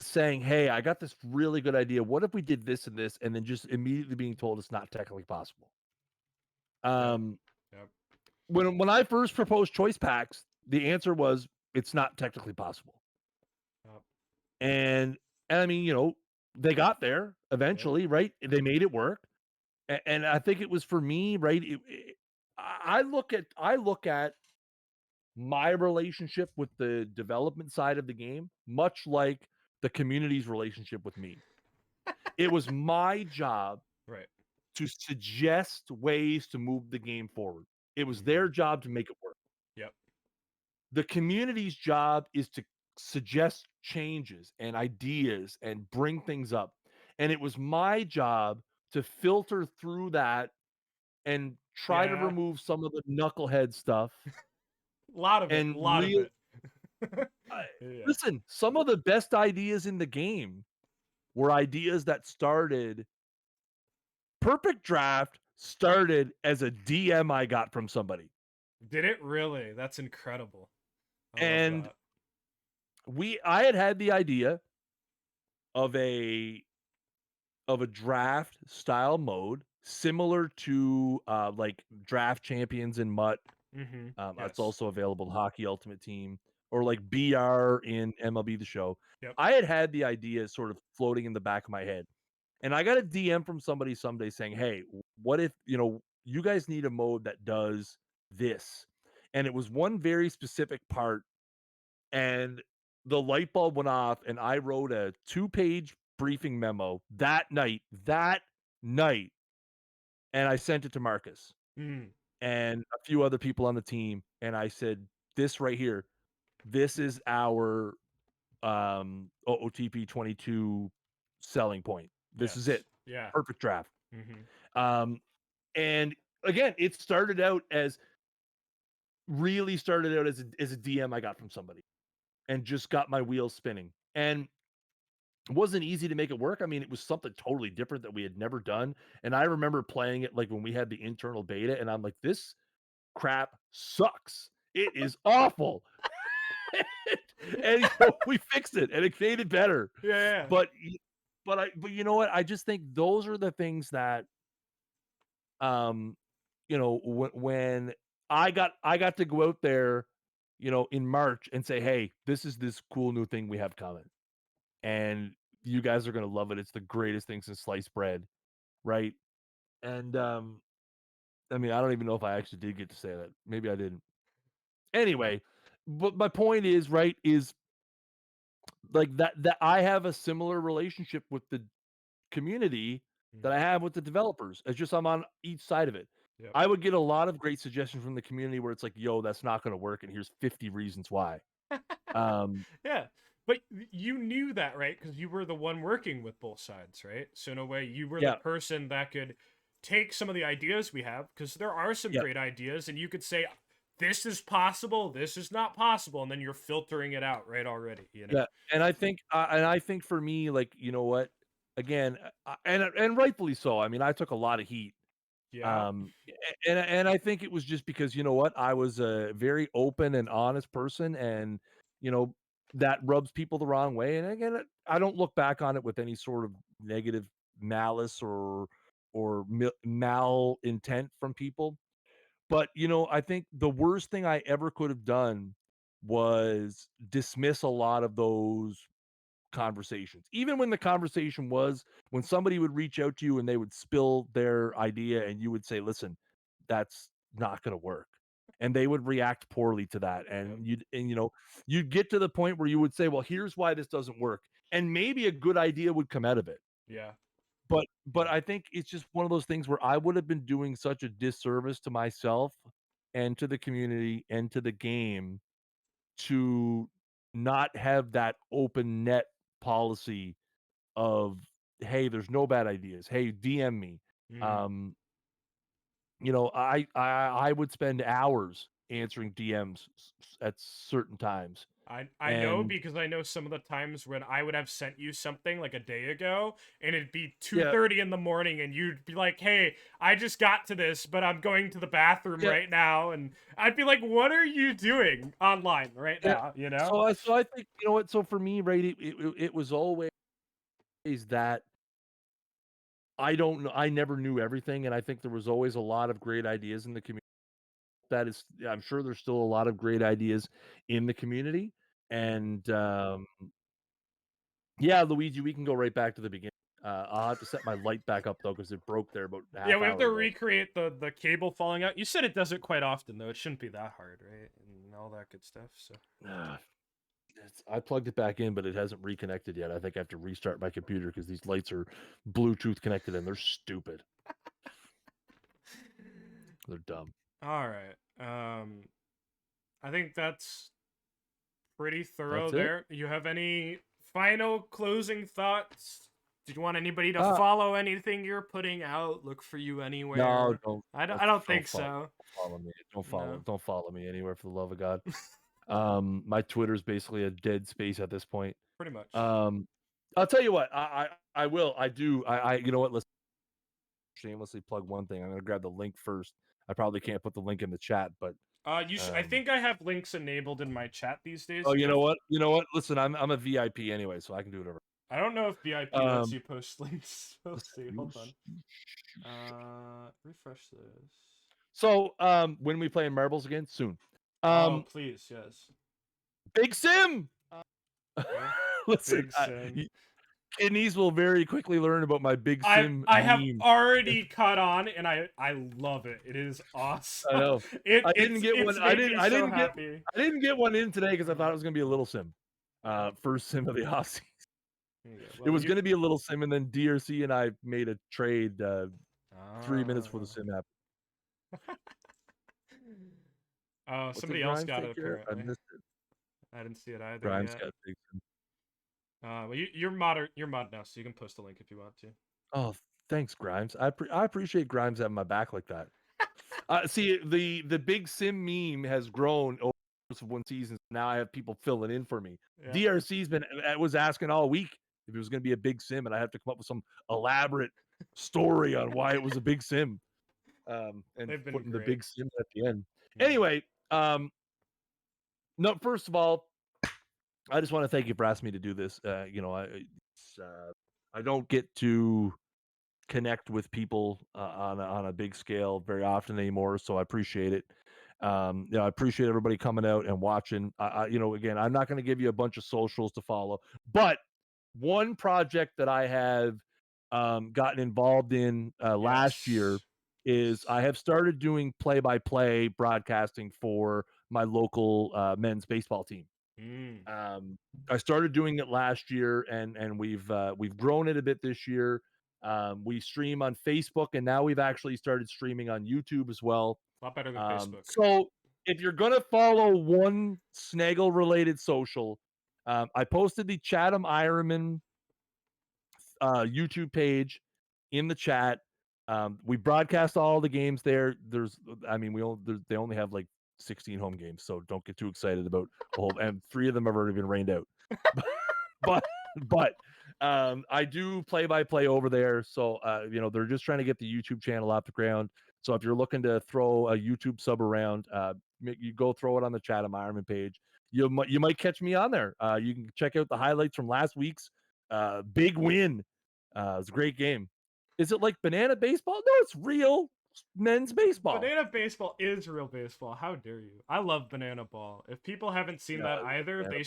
saying, "Hey, I got this really good idea. What if we did this and this?" And then just immediately being told it's not technically possible. Yep. Um, Yep. when I first proposed choice packs, the answer was it's not technically possible. Yep. And I mean, they got there Yep. eventually, right? They made it work. And I think it was for me, right? I look at my relationship with the development side of the game much like the community's relationship with me. It was my job Right. to suggest ways to move the game forward. It was Mm-hmm. their job to make it work. Yep. The community's job is to suggest changes and ideas and bring things up. And it was my job to filter through that and try to Yeah. remove some of the knucklehead stuff A lot of it. A and lot of real it. Yeah. listen, some of the best ideas in the game were ideas that started. Perfect Draft started as a DM I got from somebody. Did it really? That's incredible. I love And that. I had the idea of a draft style mode similar to like Draft Champions in Mutt. Mm-hmm. It's Yes. also available in Hockey Ultimate Team, or like BR in MLB The Show. Yep. I had the idea sort of floating in the back of my head. And I got a DM from somebody someday saying, "Hey, what if, you guys need a mode that does this?" And it was one very specific part, and the light bulb went off, and I wrote a 2-page briefing memo that night, and I sent it to Marcus Mm. and a few other people on the team, and I said, "This right here, this is our OOTP 22 selling point. This is Yes. it. Yeah. Perfect draft." Mm-hmm. Um, and again, it started out as a DM I got from somebody and just got my wheels spinning. And it wasn't easy to make it work. I mean, it was something totally different that we had never done. And I remember playing it like when we had the internal beta, and I'm like, this crap sucks. It is awful. And we fixed it and it made it better. Yeah. Yeah. But you know what? I just think those are the things that um when I got to go out there, in March and say, "Hey, this is this cool new thing we have coming, and you guys are gonna love it. It's the greatest thing since sliced bread," right? And I mean, I don't even know if I actually did get to say that. Maybe I didn't. Anyway, but my point is, right, is like that I have a similar relationship with the community Mm, that I have with the developers. It's just I'm on each side of it. yep. I would get a lot of great suggestions from the community where it's like, "Yo, that's not gonna work, and here's 50 reasons why." Um, Yeah, but you knew that, right? Because you were the one working with both sides, right? So in a way, you were the yeah, person that could take some of the ideas we have, because there are some yeah, great ideas, and you could say, "This is possible. This is not possible," and then you're filtering it out right already. You know? yeah, and I think for me, like, you know what? Again, and rightfully so. I mean, I took a lot of heat. Yeah. And I think it was just because, you know what? I was a very open and honest person, and, you know, that rubs people the wrong way, and again, I don't look back on it with any sort of negative malice or mal intent from people, but, you know, I think the worst thing I ever could have done was dismiss a lot of those conversations. Even when the conversation was when somebody would reach out to you and they would spill their idea and you would say, "Listen, that's not gonna work." And they would react poorly to that. Yep. You know, you'd get to the point where you would say, "Well, here's why this doesn't work." And maybe a good idea would come out of it. Yeah. But Yeah. I think it's just one of those things where I would have been doing such a disservice to myself and to the community and to the game to not have that open net policy of, "Hey, there's no bad ideas. Hey, DM me." Mm. Um, you know, I would spend hours answering DMs at certain times, I know, and because I know some of the times when I would have sent you something like a day ago, and it'd be yeah, 2:30 in the morning, and you'd be like, "Hey, I just got to this, but I'm going to the bathroom yeah, right now," and I'd be like, "What are you doing online right yeah. now?" You know? So I think, you know what? So for me, right, it was always that I don't know. I never knew everything, and I think there was always a lot of great ideas in the community. That is, I'm sure there's still a lot of great ideas in the community, Mm. and yeah, Luigi, we can go right back to the beginning. I'll have to set my light back up though because it broke there about a Yeah, half we have hour to ago. recreate the cable falling out. You said it does it quite often, though. It shouldn't be that hard, right? And all that good stuff. So Ah, I plugged it back in, but it hasn't reconnected yet. I think I have to restart my computer because these lights are Bluetooth connected and they're stupid. They're dumb. all right. I think that's pretty thorough That's it. there. You have any final closing thoughts? Did you want anybody to Uh, follow anything you're putting out? Look for you no, anywhere? I don't. don't I don't don't think follow, so. follow me. No. Don't follow me anywhere for the love of God. My Twitter's basically a dead space at this point. Pretty much. Um, I'll tell you what, I will. I do. You know what? Let's shamelessly plug one thing. I'm gonna grab the link first. I probably can't put the link in the chat, but I um, think I have links enabled in my chat these days. oh, you If know what? You know what? Listen, I'm a VIP anyway, so I can do whatever. I don't know if VIP lets Um, you post links. We'll listen, see. Hold on. Refresh this. so when we play in marbles again soon. Oh, Um, please, yes. Big Sim. Okay. Listen, Big Sim. kidneys will very quickly learn about my Big I Sim I have meme. already caught on, and I love it. It is I awesome. know. I didn't get one. It's made me so happy. I didn't get one in today because I Mm, thought it was gonna be a little sim. First sim of the off. there you go. It Well, was you. gonna be a little sim, and then DRC and I made a trade 3 minutes before the Ah. sim happened. Oh, What did somebody else Grimes got it take care of? I apparently. missed it. I didn't see it either Grimes yet. got big sim. Well, you're mod now, so you can post a link if you want to. Oh, thanks, Grimes. I appreciate Grimes having my back like that. See, the big sim meme has grown over the course of one season. Now I have people filling in for me. Yeah, DRC's been was asking all week if it was going to be a big sim, and I have to come up with some elaborate story on why it was a big sim, and they've been putting the great. big sim at the end. Mm. Anyway, no, first of all, I just want to thank you for asking me to do this. You know, I don't get to connect with people on a big scale very often anymore, so I appreciate it. You know, I appreciate everybody coming out and watching. You know, again, I'm not going to give you a bunch of socials to follow, but one project that I have gotten involved in last year Yes. is Yes. I have started doing play-by-play broadcasting for my local men's baseball team. Mm. I started doing it last year, and we've grown it a bit this year. We stream on Facebook, and now we've actually started streaming on YouTube as well. A lot better than Facebook. So if you're gonna follow one Snaggle related social, I posted the Chatham Ironman YouTube page in the chat. We broadcast all the games there. They only have like 16 home games, so don't get too excited about a whole. And 3 of them have already been rained out. but but I do play by play over there. So they're just trying to get the YouTube channel off the ground. So if you're looking to throw a YouTube sub around, you go throw it on the Chatham Ironman page. You might catch me on there. You can check out the highlights from last week's big win. It was a great game. Is it like banana baseball? No, it's real men's baseball. Banana baseball is real baseball. How dare you? I love banana ball. If people haven't seen that either, they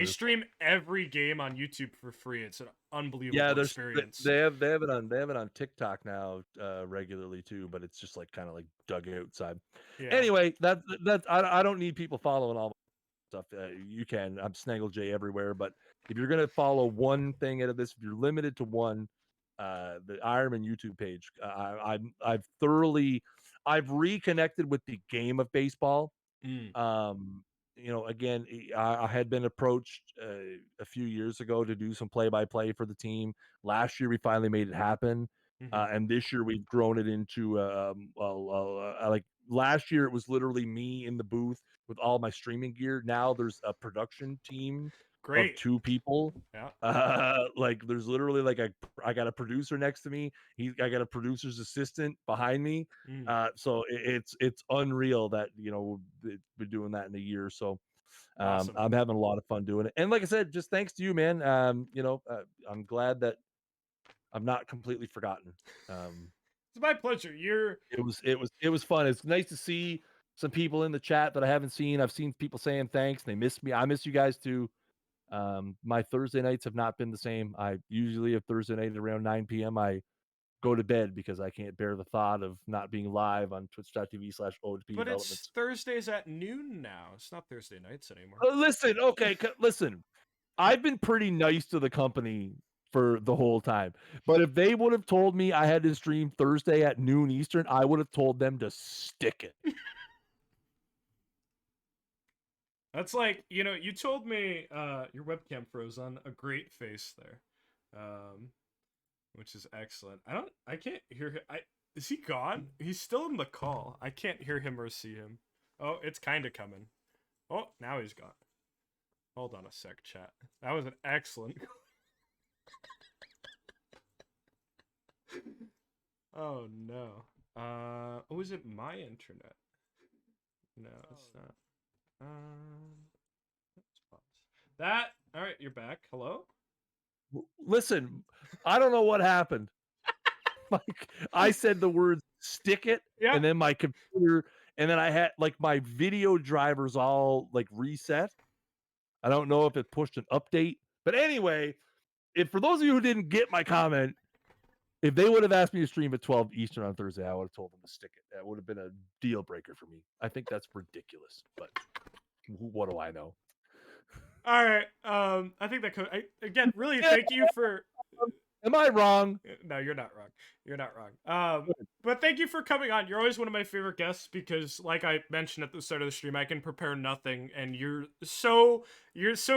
stream every game on YouTube for free. It's an unbelievable experience. They have it on TikTok now regularly too, but it's just like kind of like dug outside. Yeah. Anyway, that's I don't need people following all stuff. You can. I'm Snaggle J everywhere, but if you're gonna follow one thing out of this, if you're limited to one, the Ironman YouTube page, I've reconnected with the game of baseball. Again, I had been approached a few years ago to do some play-by-play for the team. Last year, we finally made it happen, and this year we've grown it into like last year it was literally me in the booth with all my streaming gear. Now there's a production team of 2 people. Yeah. Like there's literally like I got a producer next to me. I got a producer's assistant behind me. So it's unreal that we're doing that in a year. So awesome. I'm having a lot of fun doing it. And like I said, just thanks to you, man. I'm glad that I'm not completely forgotten. It's my pleasure. It was fun. It's nice to see some people in the chat that I haven't seen. I've seen people saying thanks. They miss me. I miss you guys too. My Thursday nights have not been the same. I usually have Thursday night around 9 p.m. I go to bed because I can't bear the thought of not being live on twitch.tv/OOT But developments. it's Thursdays at noon now. It's not Thursday nights anymore. Listen. I've been pretty nice to the company for the whole time. But if they would have told me I had to stream Thursday at noon Eastern, I would have told them to stick it. That's like, you told me your webcam froze on a great face there. Which is excellent. I can't hear him. Is he gone? He's still in the call. I can't hear him or see him. Oh, it's kind of coming. Oh, now he's gone. Hold on a sec, chat. That was an excellent. Oh no. Is it my internet? No, it's not. That. All right, you're back. Hello. Listen, I don't know what happened. Like I said the words "stick it," and then my computer, and then I had like my video drivers all like reset. I don't know if it pushed an update, but anyway, if for those of you who didn't get my comment, if they would have asked me to stream at 12 Eastern on Thursday, I would have told them to stick it. That would have been a deal breaker for me. I think that's ridiculous, but what do I know? All right. I think that again, really thank you for. Am I wrong? No, you're not wrong. You're not wrong. But thank you for coming on. You're always one of my favorite guests because, like I mentioned at the start of the stream, I can prepare nothing, and you're so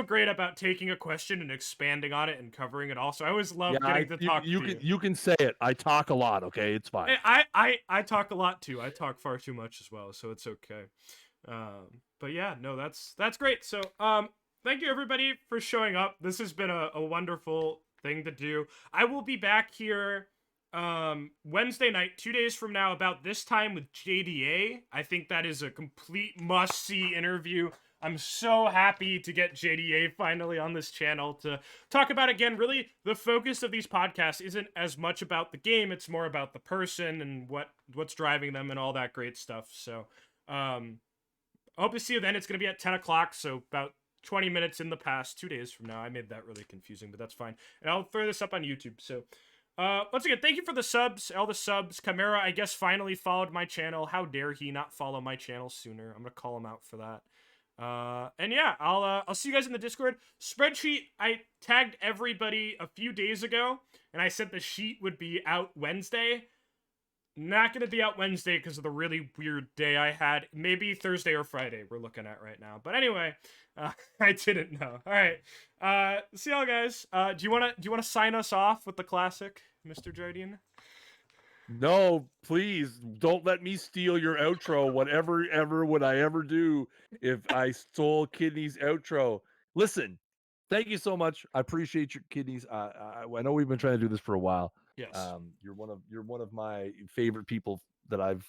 great about taking a question and expanding on it and covering it all. So I always love getting to talk to you. You can say it. I talk a lot. Okay, it's fine. I talk a lot too. I talk far too much as well, so it's okay. But yeah, no, that's great. So thank you everybody for showing up. This has been a wonderful thing to do. I will be back here Wednesday night, 2 days from now, about this time with JDA. I think that is a complete must-see interview. I'm so happy to get JDA finally on this channel to talk about, again, really the focus of these podcasts isn't as much about the game, it's more about the person and what's driving them and all that great stuff. So I hope to see you then. It's going to be at 10 o'clock, so about 20 minutes in the past, 2 days from now. I made that really confusing, but that's fine. And I'll throw this up on YouTube. So Once again, thank you for the subs, all the subs. Chimera, I guess, finally followed my channel. How dare he not follow my channel sooner? I'm gonna call him out for that. And yeah, I'll see you guys in the Discord. Spreadsheet, I tagged everybody a few days ago, and I said the sheet would be out Wednesday. Not gonna be out Wednesday because of the really weird day I had. Maybe Thursday or Friday we're looking at right now. But anyway, I didn't know. All right. See y'all guys. Do you wanna sign us off with the classic, Mr. Jardine? No, please don't let me steal your outro. Whatever ever would I ever do if I stole Kidney's outro? Listen, thank you so much. I appreciate your Kidneys. I know we've been trying to do this for a while. Yes. You're one of my favorite people that I've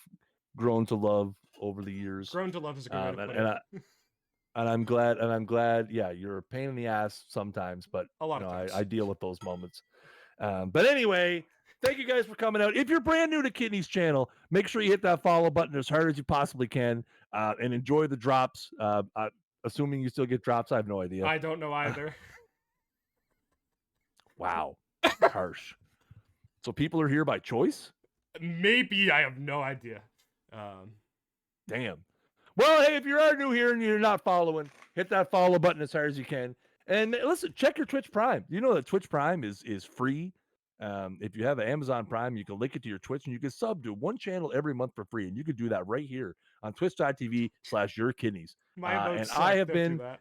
grown to love over the years. Grown to love is a good way to And, put and it. I'm glad. Yeah, you're a pain in the ass sometimes, but A lot of times. I deal with those moments. But anyway, thank you guys for coming out. If you're brand new to Kidney's channel, make sure you hit that follow button as hard as you possibly can, and enjoy the drops. Assuming you still get drops, I have no idea. I don't know either. Wow, harsh. So people are here by choice? Maybe, I have no idea. Damn. Well, hey, if you are new here and you're not following, hit that follow button as hard as you can. And listen, check your Twitch Prime. You know that Twitch Prime is free. If you have an Amazon Prime, you can link it to your Twitch and you can sub to one channel every month for free. And you can do that right here on twitch.tv/yourkidneys. My And emotes I have don't been, do that.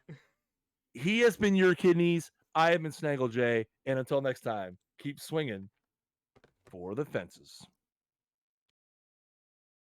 he has been Your Kidneys. I have been Snaggle J. And until next time, keep swinging for the fences.